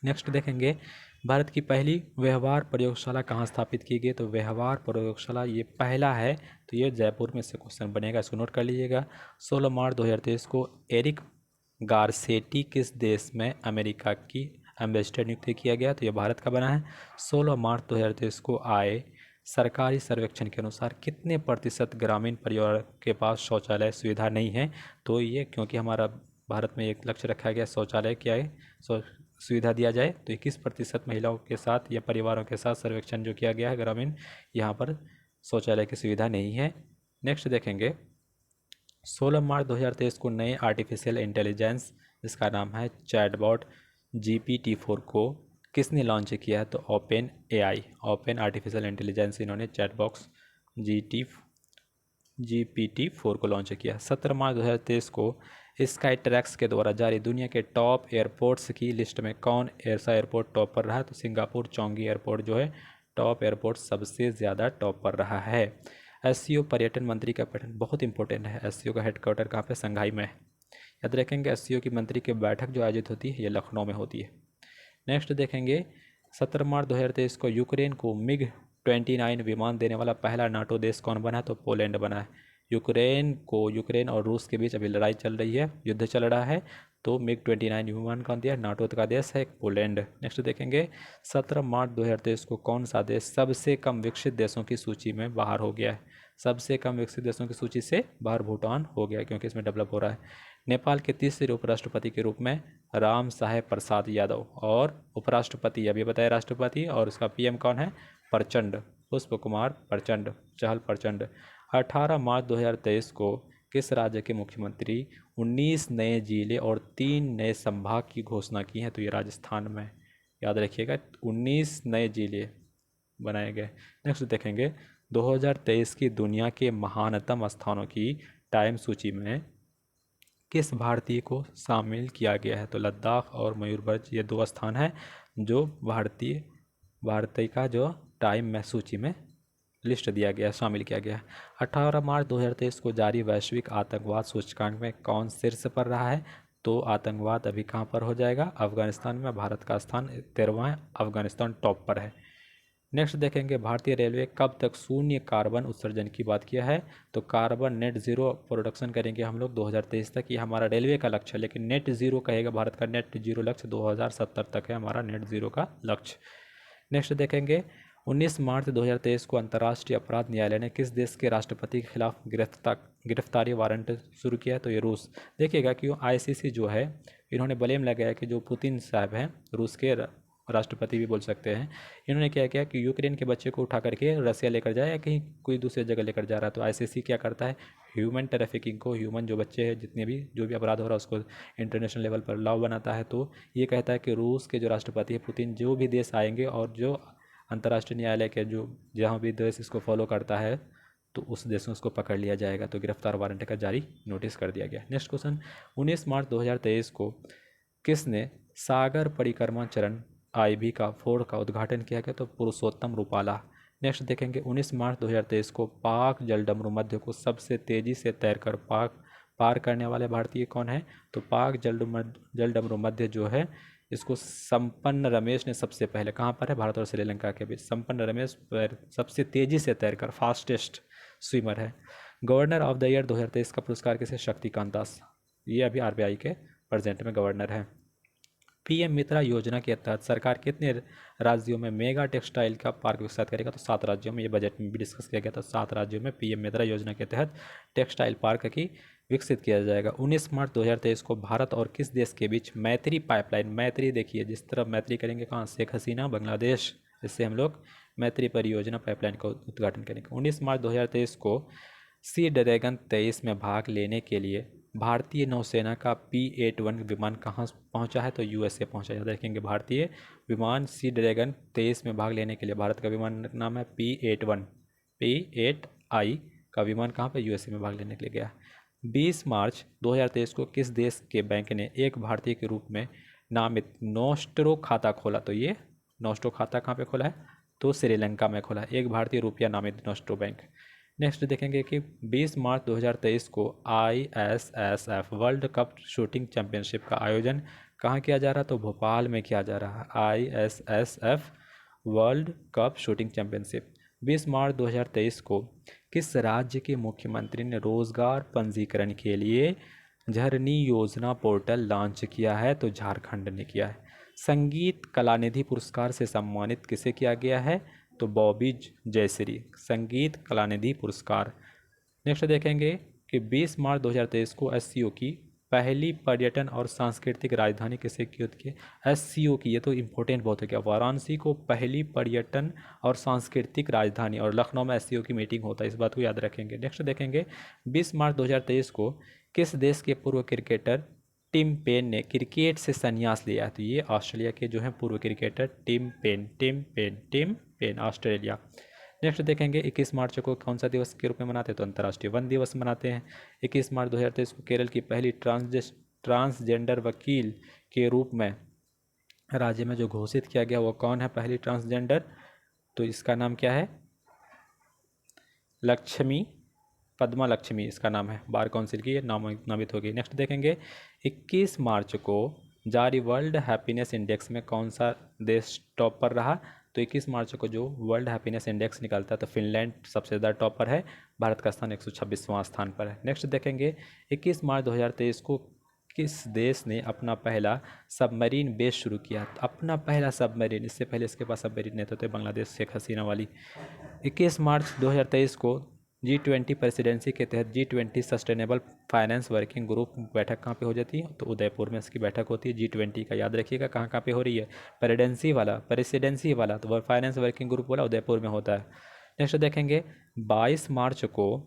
Speaker 1: नेक्स्ट देखेंगे, भारत की पहली व्यवहार प्रयोगशाला कहाँ स्थापित की गई? तो व्यवहार प्रयोगशाला ये पहला है, तो ये जयपुर में से क्वेश्चन बनेगा, इसको नोट कर लीजिएगा। 16 मार्च 2023 को एरिक गारसेटी किस देश में अमेरिका की एम्बेसडर नियुक्त किया गया? तो ये भारत का बना है। 16 मार्च 2023 को आए सरकारी सर्वेक्षण के अनुसार कितने प्रतिशत ग्रामीण परिवार के पास शौचालय सुविधा नहीं है? तो ये क्योंकि हमारा भारत में एक लक्ष्य रखा गया शौचालय क्या है सुविधा दिया जाए, तो 21% महिलाओं के साथ या परिवारों के साथ सर्वेक्षण जो किया गया है ग्रामीण, यहाँ पर शौचालय की सुविधा नहीं है। नेक्स्ट देखेंगे, 16 मार्च 2023 को नए आर्टिफिशियल इंटेलिजेंस जिसका नाम है चैटबॉट GPT-4 को किसने लॉन्च किया है? तो open AI, open artificial intelligence इन्होंने चैटबॉक्स GPT-4 को लॉन्च किया। 17 मार्च 2023 को स्काई ट्रैक्स के द्वारा जारी दुनिया के टॉप एयरपोर्ट्स की लिस्ट में कौन ऐसा एयरपोर्ट टॉप पर रहा है? तो सिंगापुर चोंगी एयरपोर्ट जो है टॉप एयरपोर्ट सबसे ज़्यादा टॉप पर रहा है। SCO पर्यटन मंत्री का पैटर्न बहुत इंपॉर्टेंट है। SCO का हेडक्वार्टर कहाँ पे? संघाई में। याद रखेंगे SCO की मंत्री की बैठक जो आयोजित होती है ये लखनऊ में होती है। नेक्स्ट देखेंगे, 17 मार्च 2023 को यूक्रेन को MiG-29 विमान देने वाला पहला नाटो देश कौन बना है? तो पोलैंड बना है। यूक्रेन और रूस के बीच अभी लड़ाई चल रही है, युद्ध चल रहा है, तो MiG-29 विमान कौन दिया? नाटो का देश है पोलैंड। नेक्स्ट देखेंगे, 17 मार्च 2023 को कौन सा देश सबसे कम विकसित देशों की सूची में बाहर हो गया है? सबसे कम विकसित देशों की सूची से बाहर भूटान हो गया, क्योंकि इसमें डेवलप हो रहा है। नेपाल के तीसरे उपराष्ट्रपति के रूप में राम साहेब प्रसाद यादव, और उपराष्ट्रपति अभी बताया राष्ट्रपति, और उसका PM कौन है? प्रचंड, पुष्प कुमार प्रचंड, चहल प्रचंड। 18 मार्च 2023 को किस राज्य के मुख्यमंत्री 19 नए जिले और 3 नए संभाग की घोषणा की है? तो ये राजस्थान में, याद रखिएगा 19 नए जिले बनाए गए। नेक्स्ट देखेंगे, 2023 की दुनिया के महानतम स्थानों की टाइम सूची में किस भारतीय को शामिल किया गया है? तो लद्दाख और मयूरभंज ये 2 स्थान हैं जो भारतीय का जो टाइम में सूची में लिस्ट दिया गया, शामिल किया गया। 18 मार्च 2023 को जारी वैश्विक आतंकवाद सूचकांक में कौन शीर्ष पर रहा है? तो आतंकवाद अभी कहाँ पर हो जाएगा? अफगानिस्तान में। भारत का स्थान 13वां है, अफगानिस्तान टॉप पर है। नेक्स्ट देखेंगे, भारतीय रेलवे कब तक शून्य कार्बन उत्सर्जन की बात किया है? तो कार्बन नेट ज़ीरो प्रोडक्शन करेंगे हम लोग 2023 तक, ये हमारा रेलवे का लक्ष्य है, लेकिन नेट ज़ीरो कहेगा भारत का नेट ज़ीरो लक्ष्य 2070 तक है हमारा नेट ज़ीरो का लक्ष्य। नेक्स्ट देखेंगे, 19 मार्च 2023 को अंतर्राष्ट्रीय अपराध न्यायालय ने किस देश के राष्ट्रपति के खिलाफ गिरफ्तारी वारंट शुरू किया है? तो ये रूस। देखिएगा कि ICC जो है इन्होंने ब्लेम लगाया कि जो पुतिन साहब हैं, रूस के राष्ट्रपति भी बोल सकते हैं, इन्होंने क्या किया कि यूक्रेन के बच्चे को उठा करके रसिया लेकर जाए या कहीं कोई दूसरी जगह लेकर जा रहा है। तो ICC क्या करता है? ह्यूमन ट्रैफिकिंग को, ह्यूमन जो बच्चे हैं जितने भी जो भी अपराध हो रहा है उसको इंटरनेशनल लेवल पर लॉ बनाता है। तो ये कहता है कि रूस के जो राष्ट्रपति है पुतिन, जो भी देश आएंगे और जो अंतर्राष्ट्रीय न्यायालय के जो जहाँ भी देश इसको फॉलो करता है तो उस देश में उसको पकड़ लिया जाएगा। तो गिरफ्तार वारंट का जारी नोटिस कर दिया गया। नेक्स्ट क्वेश्चन, 19 मार्च 2023 को किसने सागर परिक्रमा चरण IB का 4 का उद्घाटन किया गया? तो पुरुषोत्तम रूपाला। नेक्स्ट देखेंगे, 19 मार्च 2023 को पाक जलडमरू मध्य को सबसे तेजी से तैरकर पार करने वाले भारतीय कौन है? तो पाक जलडमरू मध्य जो है इसको संपन्न रमेश ने सबसे पहले, कहाँ पर है? भारत और श्रीलंका के बीच। संपन्न रमेश सबसे तेजी से तैरकर फास्टेस्ट स्विमर है। गवर्नर ऑफ द ईयर 2023 का पुरस्कार किसे? शक्तिकांत दास, ये अभी RBI के प्रेजेंट में गवर्नर है। PM मित्रा योजना के तहत सरकार कितने राज्यों में मेगा टेक्सटाइल का पार्क विकसित करेगा? तो 7 राज्यों में, ये बजट में भी डिस्कस किया गया था। 7 राज्यों में PM मित्रा योजना के तहत टेक्सटाइल पार्क की विकसित किया जाएगा। 19 मार्च 2023 को भारत और किस देश के बीच मैत्री पाइपलाइन, मैत्री देखिए जिस तरफ मैत्री करेंगे कहाँ? शेख हसीना बांग्लादेश, इससे हम लोग मैत्री परियोजना पाइपलाइन का उद्घाटन करेंगे। 19 मार्च 2023 को सी ड्रैगन 23 में भाग लेने के लिए भारतीय नौसेना का P-81 विमान कहाँ पहुँचा है? तो USA पहुँचा। याद रखेंगे, भारतीय विमान सी ड्रैगन 23 में भाग लेने के लिए भारत का विमान नाम है P-8I का विमान कहाँ पे? USA में भाग लेने के लिए गया। 20 मार्च 2023 को किस देश के बैंक ने एक भारतीय के रूप में नामित नोस्ट्रो खाता खोला? तो ये नोस्ट्रो खाता कहाँ पे खोला है? तो श्रीलंका में खोला। एक भारतीय रुपया नामित नोस्ट्रो बैंक। नेक्स्ट देखेंगे कि 20 मार्च 2023 को ISSF world cup shooting championship का आयोजन कहाँ किया जा रहा है? तो भोपाल में किया जा रहा है। ISSF world cup shooting championship 20 मार्च 2023 को किस राज्य के मुख्यमंत्री ने रोजगार पंजीकरण के लिए झरनी योजना पोर्टल लॉन्च किया है? तो झारखंड ने किया है। संगीत कलानिधि पुरस्कार से सम्मानित किसे किया गया है? तो बॉबी जयश्री, संगीत कलानिधि पुरस्कार। नेक्स्ट देखेंगे कि 20 मार्च 2023 को SCO की पहली पर्यटन और सांस्कृतिक राजधानी किसे नियुक्त की? SCO की, ये तो इम्पोर्टेंट बहुत हो गया, वाराणसी को पहली पर्यटन और सांस्कृतिक राजधानी, और लखनऊ में SCO की मीटिंग होता है, इस बात को याद रखेंगे। नेक्स्ट देखेंगे 20 मार्च 2023 को किस देश के पूर्व क्रिकेटर टिम पेन ने क्रिकेट से संन्यास लिया? तो ये ऑस्ट्रेलिया के जो हैं पूर्व cricketer Tim Paine Australia. Next देखेंगे 21 मार्च को कौन सा दिवस के रूप में मनाते हैं? तो अंतर्राष्ट्रीय वन दिवस मनाते हैं। 21 मार्च 2023 को केरल की पहली ट्रांसजेंडर वकील के रूप में राज्य में जो घोषित किया गया वो कौन है पहली ट्रांसजेंडर? तो इसका नाम क्या है? पद्मा लक्ष्मी इसका नाम है, बार काउंसिल की ये नामित होगी। नेक्स्ट देखेंगे 21 मार्च को जारी वर्ल्ड हैप्पीनेस इंडेक्स में कौन सा देश टॉप पर रहा? तो 21 मार्च को जो वर्ल्ड हैप्पीनेस इंडेक्स निकलता है तो फिनलैंड सबसे ज़्यादा टॉप पर है, भारत का स्थान 126वां स्थान पर है। नेक्स्ट देखेंगे 21 मार्च 2023 को किस देश ने अपना पहला सबमरीन बेस शुरू किया? अपना पहला सबमरीन, इससे पहले इसके पास सबमरीन नहीं थे, बांग्लादेश शेख हसीना वाली। 21 मार्च 2023 को G20 प्रेसिडेंसी के तहत G20 sustainable finance working group बैठक कहाँ पे हो जाती है? तो उदयपुर में इसकी बैठक होती है। G20 का याद रखिएगा कहाँ पे हो रही है, प्रेसिडेंसी वाला तो फाइनेंस वर्किंग ग्रुप वाला उदयपुर में होता है। नेक्स्ट देखेंगे 22 मार्च को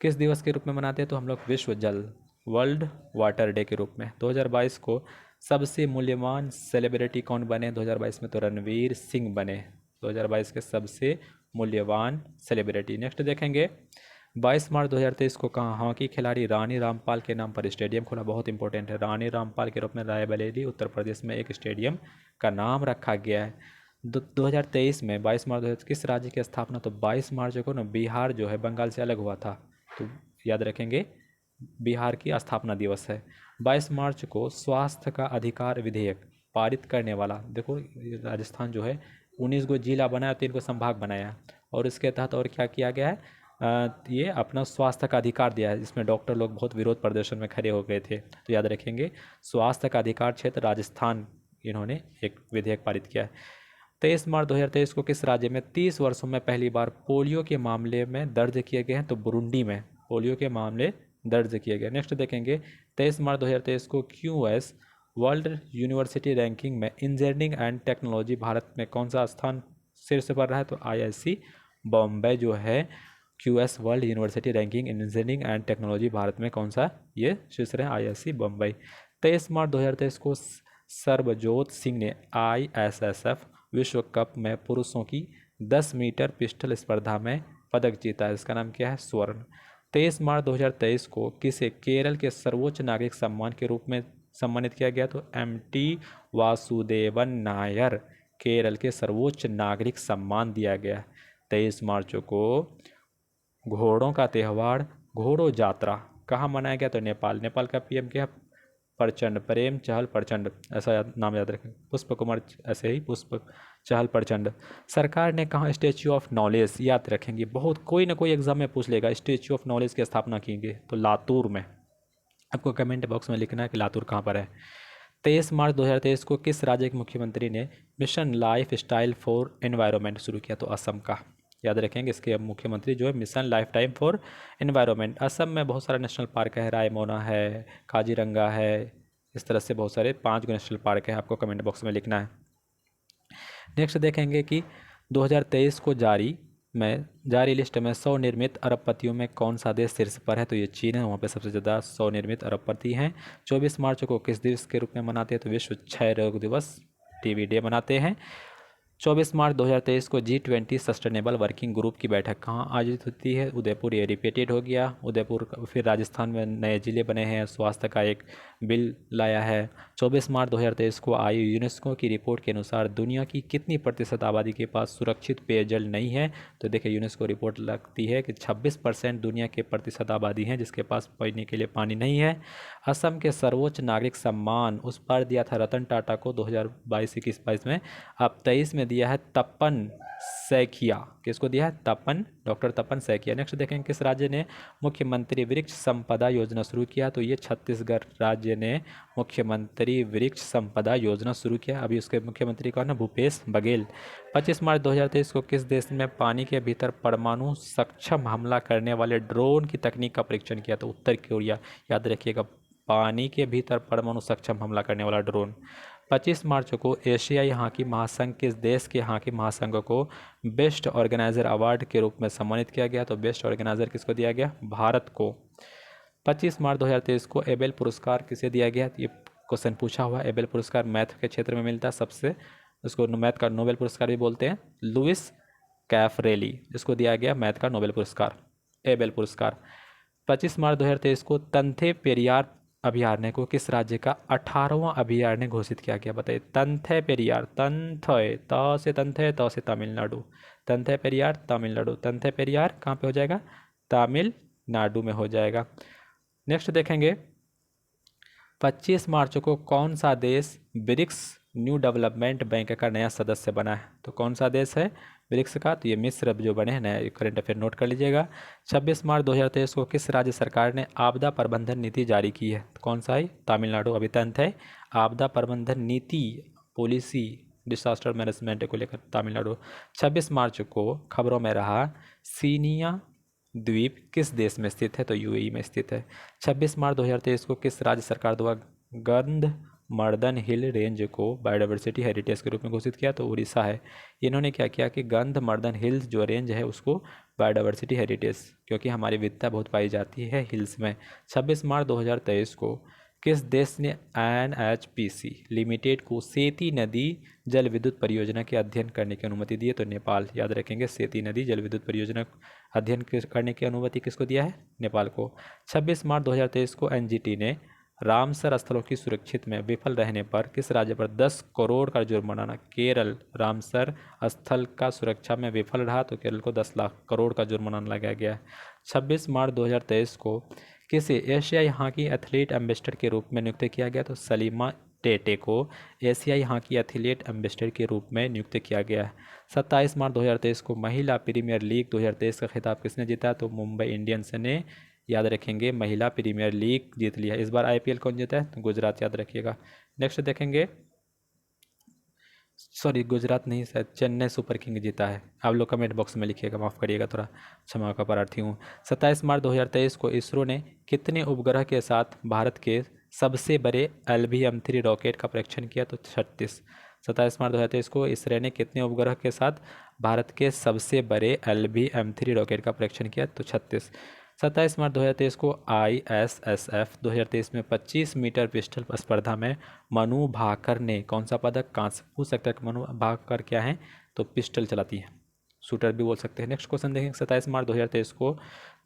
Speaker 1: किस दिवस के रूप में मनाते हैं? तो हम लोग विश्व जल, वर्ल्ड वाटर डे के रूप में। 2022 को सबसे मूल्यवान सेलिब्रिटी कौन बने 2022 में? तो रणवीर सिंह बने 2022 के सबसे मूल्यवान सेलिब्रिटी। नेक्स्ट देखेंगे 22 मार्च 2023 को कहाँ हॉकी खिलाड़ी रानी रामपाल के नाम पर स्टेडियम खुला? बहुत इंपॉर्टेंट है, रानी रामपाल के रूप में रायबरेली उत्तर प्रदेश में एक स्टेडियम का नाम रखा गया है। 2023 में 22 मार्च 2023 किस राज्य की स्थापना? तो 22 मार्च को ना बिहार जो है बंगाल से अलग हुआ था, तो याद रखेंगे बिहार की स्थापना दिवस है। 22 मार्च को स्वास्थ्य का अधिकार विधेयक पारित करने वाला, देखो राजस्थान जो है 19 को जिला बनाया, 3 को संभाग बनाया, और इसके तहत और क्या किया गया है? ये अपना स्वास्थ्य का अधिकार दिया है, जिसमें डॉक्टर लोग बहुत विरोध प्रदर्शन में खड़े हो गए थे, तो याद रखेंगे स्वास्थ्य का अधिकार क्षेत्र राजस्थान, इन्होंने एक विधेयक पारित किया है। 23 मार्च 2023 को किस राज्य में 30 वर्षों में पहली बार पोलियो के मामले में दर्ज किए गए हैं? तो बुरुंडी में पोलियो के मामले दर्ज किए गए। नेक्स्ट देखेंगे 23 मार्च 2023 को QS वर्ल्ड यूनिवर्सिटी रैंकिंग में इंजीनियरिंग एंड टेक्नोलॉजी भारत में कौन सा स्थान शीर्ष पर रहा है? तो IIC बॉम्बे जो है QS world university ranking engineering and technology Bharat में कौन सा ये शीर्ष रहे? IIC बॉम्बे। 23 मार्च 2023 को सर्बजोत सिंह ने ISSF विश्व कप में पुरुषों की 10 मीटर पिस्टल स्पर्धा में पदक जीता है, इसका नाम क्या है? स्वर्ण। 23 मार्च 2023 को किसे केरल के सर्वोच्च नागरिक सम्मान के रूप में सम्मानित किया गया? तो MT वासुदेवन नायर केरल के सर्वोच्च नागरिक सम्मान दिया गया। 23 मार्च को घोड़ों का त्यौहार घोड़ो यात्रा कहाँ मनाया गया? तो नेपाल का PM क्या है? प्रचंड, प्रेम चहल प्रचंड, ऐसा नाम याद रखें। पुष्प कुमार, ऐसे ही पुष्प चहल प्रचंड। सरकार ने कहा स्टैच्यू ऑफ नॉलेज, याद रखेंगे, बहुत कोई ना कोई एग्जाम में पूछ लेगा, स्टैच्यू ऑफ नॉलेज की स्थापना की गई? तो लातूर में। आपको कमेंट बॉक्स में लिखना है कि लातूर कहाँ पर है। 23 मार्च 2023 को किस राज्य के मुख्यमंत्री ने mission life style for environment शुरू किया? तो असम का, याद रखेंगे, इसके मुख्यमंत्री जो है mission life time for environment. Assam में बहुत सारा नेशनल पार्क है, रायमोना है, काजीरंगा है, इस तरह से बहुत सारे 5 नेशनल पार्क है, आपको कमेंट बॉक्स में लिखना है। नेक्स्ट देखेंगे कि 2023 को जारी लिस्ट में 100 निर्मित अरबपतियों में कौन सा देश शीर्ष पर है? तो ये चीन है, वहाँ पे सबसे ज़्यादा 100 निर्मित अरबपति हैं। 24 मार्च को किस दिवस के रूप में मनाते हैं? तो विश्व क्षय रोग दिवस, TB डे मनाते हैं। 24 मार्च 2023 को G20 सस्टेनेबल वर्किंग ग्रुप की बैठक कहाँ आयोजित होती है? उदयपुर। ये रिपीटेड हो गया उदयपुर। फिर राजस्थान में नए जिले बने हैं, स्वास्थ्य का एक बिल लाया है। 24 मार्च 2023 को आई यूनेस्को की रिपोर्ट के अनुसार दुनिया की कितनी प्रतिशत आबादी के पास सुरक्षित पेयजल नहीं है? तो देखिए यूनेस्को रिपोर्ट लगती है कि 26% दुनिया के प्रतिशत आबादी हैं जिसके पास पीने के लिए पानी नहीं है। असम के सर्वोच्च नागरिक सम्मान उस पर दिया था रतन टाटा को 2022-21-22 में। अब 23 में दिया है तपन सैकिया। किसको दिया है? तपन, डॉक्टर तपन सैकिया। नेक्स्ट देखेंगे किस राज्य ने मुख्यमंत्री वृक्ष संपदा योजना शुरू किया? तो ये छत्तीसगढ़ राज्य ने मुख्यमंत्री वृक्ष संपदा योजना शुरू किया। अभी उसके मुख्यमंत्री कौन है? भूपेश बघेल। 25 मार्च 2023 को किस देश में पानी के भीतर परमाणु सक्षम हमला करने वाले ड्रोन की तकनीक का परीक्षण किया? तो उत्तर कोरिया। याद रखिएगा, पानी के भीतर परमाणु सक्षम हमला करने वाला ड्रोन। 25 मार्च को एशियाई हॉकी महासंघ किस देश के हॉकी महासंघ को बेस्ट ऑर्गेनाइजर अवार्ड के रूप में सम्मानित किया गया? तो बेस्ट ऑर्गेनाइजर किसको दिया गया? भारत को। 25 मार्च 2023 को एबेल पुरस्कार किसे दिया गया? ये क्वेश्चन पूछा हुआ। एबेल पुरस्कार मैथ के क्षेत्र में मिलता है सबसे, उसको मैथ का नोबेल पुरस्कार भी बोलते हैं। लुइस कैफरेली, इसको दिया गया मैथ का नोबेल पुरस्कार, एबेल पुरस्कार। 25 मार्च 2023 को तंथे पेरियार अभयारण्य को किस राज्य का 18वां अभयारण्य घोषित किया गया? बताइए। तंथे पेरियार, तंथे त से तंथे, त से तमिलनाडु, तंथे पेरियार तमिलनाडु। तंथे पेरियार कहाँ पे हो जाएगा? तमिलनाडु में हो जाएगा। नेक्स्ट देखेंगे 25 मार्च को कौन सा देश ब्रिक्स न्यू डेवलपमेंट बैंक का नया सदस्य बना है? तो कौन सा देश है ब्रिक्स का? तो ये मिस्र जो बने हैं। नया करंट अफेयर नोट कर लीजिएगा। 26 मार्च 2023 को किस राज्य सरकार ने आपदा प्रबंधन नीति जारी की है? तो कौन सा है? तमिलनाडु। अभी तंत है आपदा प्रबंधन नीति, पॉलिसी, डिसास्टर मैनेजमेंट को लेकर तमिलनाडु। 26 मार्च को खबरों में रहा सीनिया द्वीप किस देश में स्थित है? तो यूएई में स्थित है। 26 मार्च 2023 को किस राज्य सरकार द्वारा गंधमर्दन हिल रेंज को बायोडाइवर्सिटी हेरिटेज के रूप में घोषित किया? तो उड़ीसा है। इन्होंने क्या किया कि गंधमर्दन हिल्स जो रेंज है उसको बायोडाइवर्सिटी हेरिटेज, क्योंकि हमारी विविधता बहुत पाई जाती है हिल्स में। 26 मार्च 2023 को किस देश ने NHPC लिमिटेड को सेती नदी जल विद्युत परियोजना के अध्ययन करने की अनुमति दी है? तो नेपाल। याद रखेंगे, सेती नदी जल विद्युत परियोजना अध्ययन करने की अनुमति किसको दिया है? नेपाल को। 26 मार्च 2023 को NGT ने रामसर स्थलों की सुरक्षित में विफल रहने पर किस राज्य पर 10 करोड़ का जुर्माना? केरल। रामसर स्थल का सुरक्षा में विफल रहा तो केरल को 10 लाख करोड़ का जुर्माना लगाया गया। 26 मार्च 2023 को किसे एशियाई हॉकी एथलीट एम्बेसडर के रूप में नियुक्त किया गया? तो सलीमा टेटे को एशियाई हॉकी एथलीट एम्बेसडर के रूप में नियुक्त किया गया है। 27 मार्च 2023 को महिला प्रीमियर लीग 2023 का खिताब किसने जीता? तो मुंबई इंडियंस ने। याद रखेंगे, महिला प्रीमियर लीग जीत लिया। इस बार IPL कौन जीता है? तो गुजरात। याद रखिएगा। नेक्स्ट देखेंगे, सॉरी गुजरात नहीं, शायद चेन्नई सुपर किंग जीता है। आप लोग कमेंट बॉक्स में लिखिएगा, माफ़ करिएगा, थोड़ा क्षमा का प्रार्थी हूँ। 27 मार्च 2023 को इसरो ने कितने उपग्रह के साथ भारत के सबसे बड़े LVM-3 रॉकेट का परीक्षण किया? तो 36। 27 मार्च 2023 को इसरो ने कितने उपग्रह के साथ भारत के सबसे बड़े LVM-3 रॉकेट का परीक्षण किया? तो 36। 27 मार्च 2023 को ISSF 2023 में 25 मीटर पिस्टल स्पर्धा में मनु भाकर ने कौन सा पदक? कांस्य। पूछ सकते हैं मनु भाकर क्या है? तो पिस्टल चलाती है, शूटर भी बोल सकते हैं। नेक्स्ट क्वेश्चन देखेंगे 27 मार्च 2023 को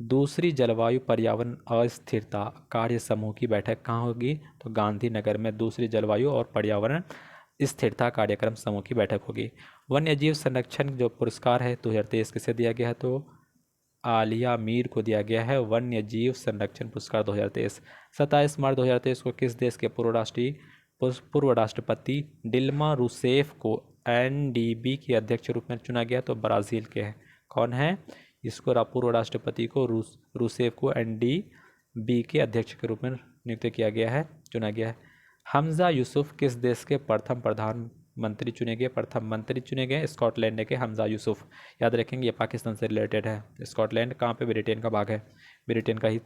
Speaker 1: दूसरी जलवायु पर्यावरण अस्थिरता कार्य समूह की बैठक कहाँ होगी? तो गांधीनगर में दूसरी जलवायु और पर्यावरण स्थिरता कार्यक्रम समूह की बैठक होगी। वन्य जीव संरक्षण जो पुरस्कार है 2023 किसे दिया गया है? तो आलिया मीर को दिया गया है वन्य जीव संरक्षण पुरस्कार 2023। 27 मार्च 2023 को किस देश के पूर्व राष्ट्रपति डिल्मा रूसेफ को NDB के अध्यक्ष रूप में चुना गया? तो ब्राज़ील के हैं। कौन है? इसको पूर्व राष्ट्रपति को रूसेफ को NDB के अध्यक्ष के रूप में नियुक्त किया गया है, चुना गया है। हमजा यूसुफ किस देश के प्रथम प्रधानमंत्री चुने गए? प्रथम मंत्री चुने गए स्कॉटलैंड के हमजा यूसुफ। याद रखेंगे, ये पाकिस्तान से रिलेटेड है। स्कॉटलैंड कहाँ पे? ब्रिटेन का भाग है, ब्रिटेन का ही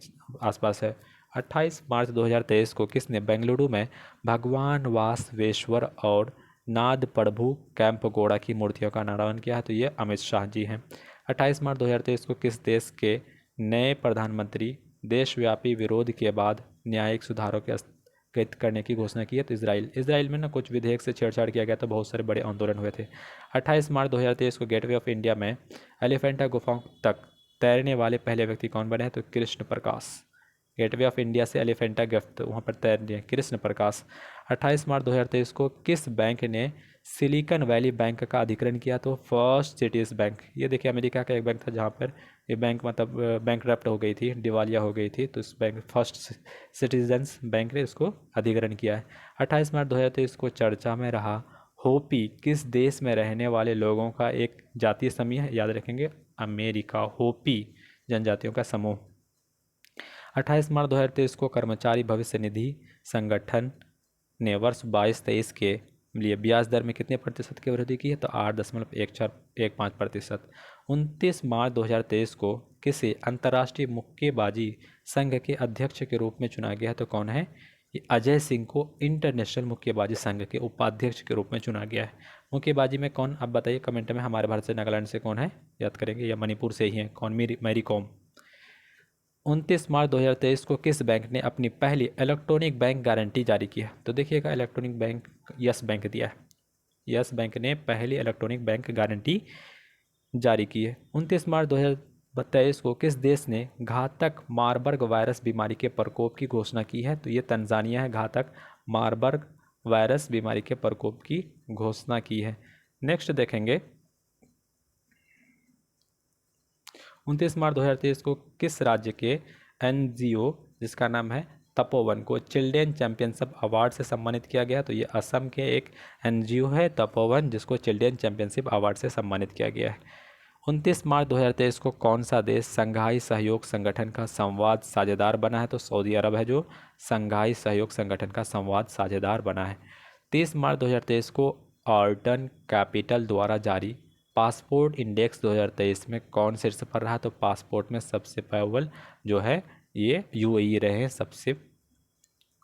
Speaker 1: आसपास है। 28 मार्च 2023 को किसने बेंगलुरु में भगवान वासवेश्वर और नाद प्रभु कैंपगौड़ा की मूर्तियों का अनावरण किया है? तो ये अमित शाह जी हैं। 28 मार्च 2023 को किस देश के नए प्रधानमंत्री देशव्यापी विरोध के बाद न्यायिक सुधारों के करने की घोषणा की है? तो इसराइल में ना कुछ विधेयक से छेड़छाड़ किया गया तो बहुत सारे बड़े आंदोलन हुए थे। 28 मार्च 2023 को गेटवे ऑफ इंडिया में एलिफेंटा गुफाओं तक तैरने वाले पहले व्यक्ति कौन बने हैं? तो Krishna Prakash. Gateway of India से एलिफेंटा गिफ्ट वहाँ पर तैर लिए कृष्ण प्रकाश। 28 मार्च 2023 को किस बैंक ने सिलिकॉन वैली बैंक का अधिग्रहण किया? तो फर्स्ट सिटीज बैंक। ये देखिए अमेरिका का एक बैंक था जहाँ पर ये बैंक मतलब बैंकरप्ट हो गई थी, दिवालिया हो गई थी, तो इस बैंक फर्स्ट सिटीजन्स बैंक ने इसको अधिग्रहण किया है। 28 मार्च 2023 को चर्चा में रहा होपी किस देश में रहने वाले लोगों का एक जातीय समूह है? याद रखेंगे अमेरिका। होपी जनजातियों का समूह। 28 मार्च 2023 को कर्मचारी भविष्य निधि संगठन ने वर्ष 22-23 के लिए ब्याज दर में कितने प्रतिशत की वृद्धि की है? तो 8.1415%। 29 मार्च 2023 को किसे अंतर्राष्ट्रीय मुक्केबाजी संघ के अध्यक्ष के रूप में चुना गया है? तो कौन है? ये अजय सिंह को इंटरनेशनल मुक्केबाजी संघ के उपाध्यक्ष के रूप में चुना गया है। मुक्केबाजी में कौन, आप बताइए कमेंट में। हमारे भारत से नागालैंड से कौन है? याद करेंगे, या मणिपुर से ही है कौन? Mary com. 29 मार्च 2023 को किस बैंक ने अपनी पहली इलेक्ट्रॉनिक बैंक गारंटी जारी की है? तो देखिएगा इलेक्ट्रॉनिक बैंक यस बैंक दिया है। यस बैंक ने पहली इलेक्ट्रॉनिक बैंक गारंटी जारी की है। 29 मार्च 2023 को किस देश ने घातक मारबर्ग वायरस बीमारी के प्रकोप की घोषणा की है? तो ये तंजानिया है, घातक मारबर्ग वायरस बीमारी के प्रकोप की घोषणा की है। नेक्स्ट देखेंगे 29 मार्च 2023 को किस राज्य के एनजीओ जिसका नाम है तपोवन को चिल्ड्रेन चैंपियनशिप अवार्ड से सम्मानित किया गया? तो ये असम के एक एनजीओ है तपोवन, जिसको चिल्ड्रेन चैंपियनशिप अवार्ड से सम्मानित किया गया है। 29 मार्च 2023 को कौन सा देश संघाई सहयोग संगठन का संवाद साझेदार बना है? तो सऊदी अरब है जो संघाई सहयोग संगठन का संवाद साझेदार बना है। 30 मार्च 2023 को ऑर्टन कैपिटल द्वारा जारी पासपोर्ट इंडेक्स 2023 में कौन शीर्ष पर रहा? तो पासपोर्ट में सबसे अव्वल जो है ये यूएई रहे सबसे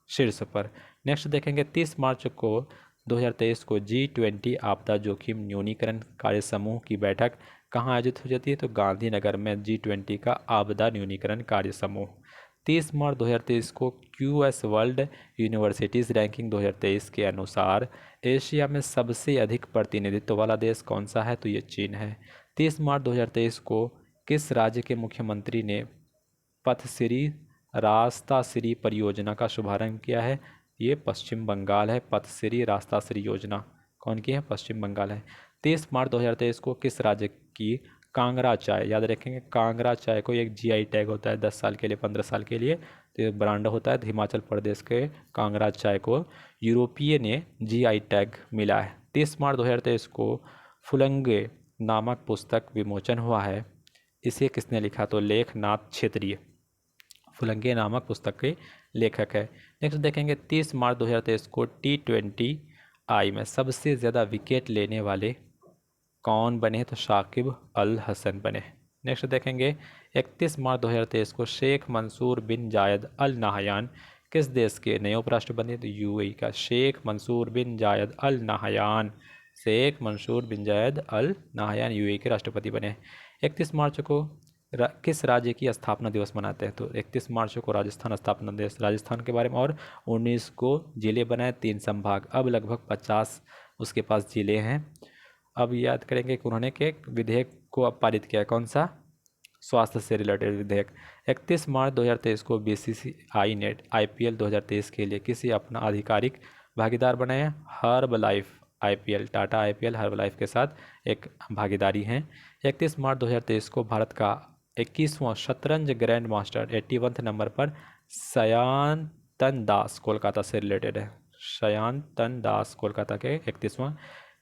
Speaker 1: शीर्ष पर। नेक्स्ट देखेंगे 30 मार्च को 2023 को G20 आपदा जोखिम न्यूनीकरण कार्य समूह की बैठक कहाँ आयोजित हो जाती है? तो गांधीनगर में G20 का आपदा न्यूनीकरण कार्य समूह। 30 मार्च 2023 को QS वर्ल्ड यूनिवर्सिटीज़ रैंकिंग 2023 के अनुसार एशिया में सबसे अधिक प्रतिनिधित्व वाला देश कौन सा है? तो ये चीन है। 30 मार्च 2023 को किस राज्य के मुख्यमंत्री ने पथश्री रास्ताश्री परियोजना का शुभारंभ किया है? ये पश्चिम बंगाल है। पथश्री रास्ताश्री योजना कौन की है? पश्चिम बंगाल है। 30 मार्च 2023 को किस राज्य की कांगड़ा चाय, याद रखेंगे कांगड़ा चाय को एक जीआई टैग होता है 10 साल के लिए 15 साल के लिए, तो ये ब्रांड होता है। हिमाचल प्रदेश के कांगड़ा चाय को यूरोपीय ने जीआई टैग मिला है। 30 मार्च 2023 को फुलंगे नामक पुस्तक विमोचन हुआ है। इसे किसने लिखा? तो लेखनाथ क्षेत्रीय फुलंगे नामक पुस्तक के लेखक है। नेक्स्ट देखेंगे 30 मार्च 2023 को T20I में सबसे ज़्यादा विकेट लेने वाले कौन बने? तो शाकिब अल हसन बने। नेक्स्ट देखेंगे 31 मार्च 2023 को शेख मंसूर बिन जायद अल नाहयान किस देश के नए उपराष्ट्रपति बने? तो यूएई का शेख मंसूर बिन जायद अल नाहयान। शेख मंसूर बिन जायद अल नाहयान यूएई के राष्ट्रपति बने। 31 मार्च को किस राज्य की स्थापना दिवस मनाते हैं? तो 31 मार्च को राजस्थान स्थापना दिवस राजस्थान के बारे में, और 19 को जिले बनाए 3 संभाग, अब लगभग 50 उसके पास जिले हैं। अब याद करेंगे कि उन्होंने के विधेयक को अब पारित किया, कौन सा? स्वास्थ्य से रिलेटेड विधेयक। 31 मार्च 2023 को बीसीसीआई ने IPL 2023 के लिए किसी अपना आधिकारिक भागीदार बनाया? Herb life IPL, Tata IPL herb life के साथ एक भागीदारी है। 31 मार्च 2023 को भारत का 21वां शतरंज ग्रैंड मास्टर 81वें नंबर पर सयांतन दास कोलकाता से रिलेटेड है। सयांतन दास कोलकाता के 31वां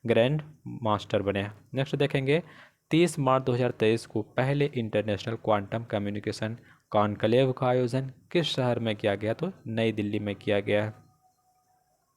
Speaker 1: ग्रैंड मास्टर बने हैं। नेक्स्ट देखेंगे 30 मार्च 2023 को पहले इंटरनेशनल क्वांटम कम्युनिकेशन कॉन्क्लेव का आयोजन किस शहर में किया गया? तो नई दिल्ली में किया गया है।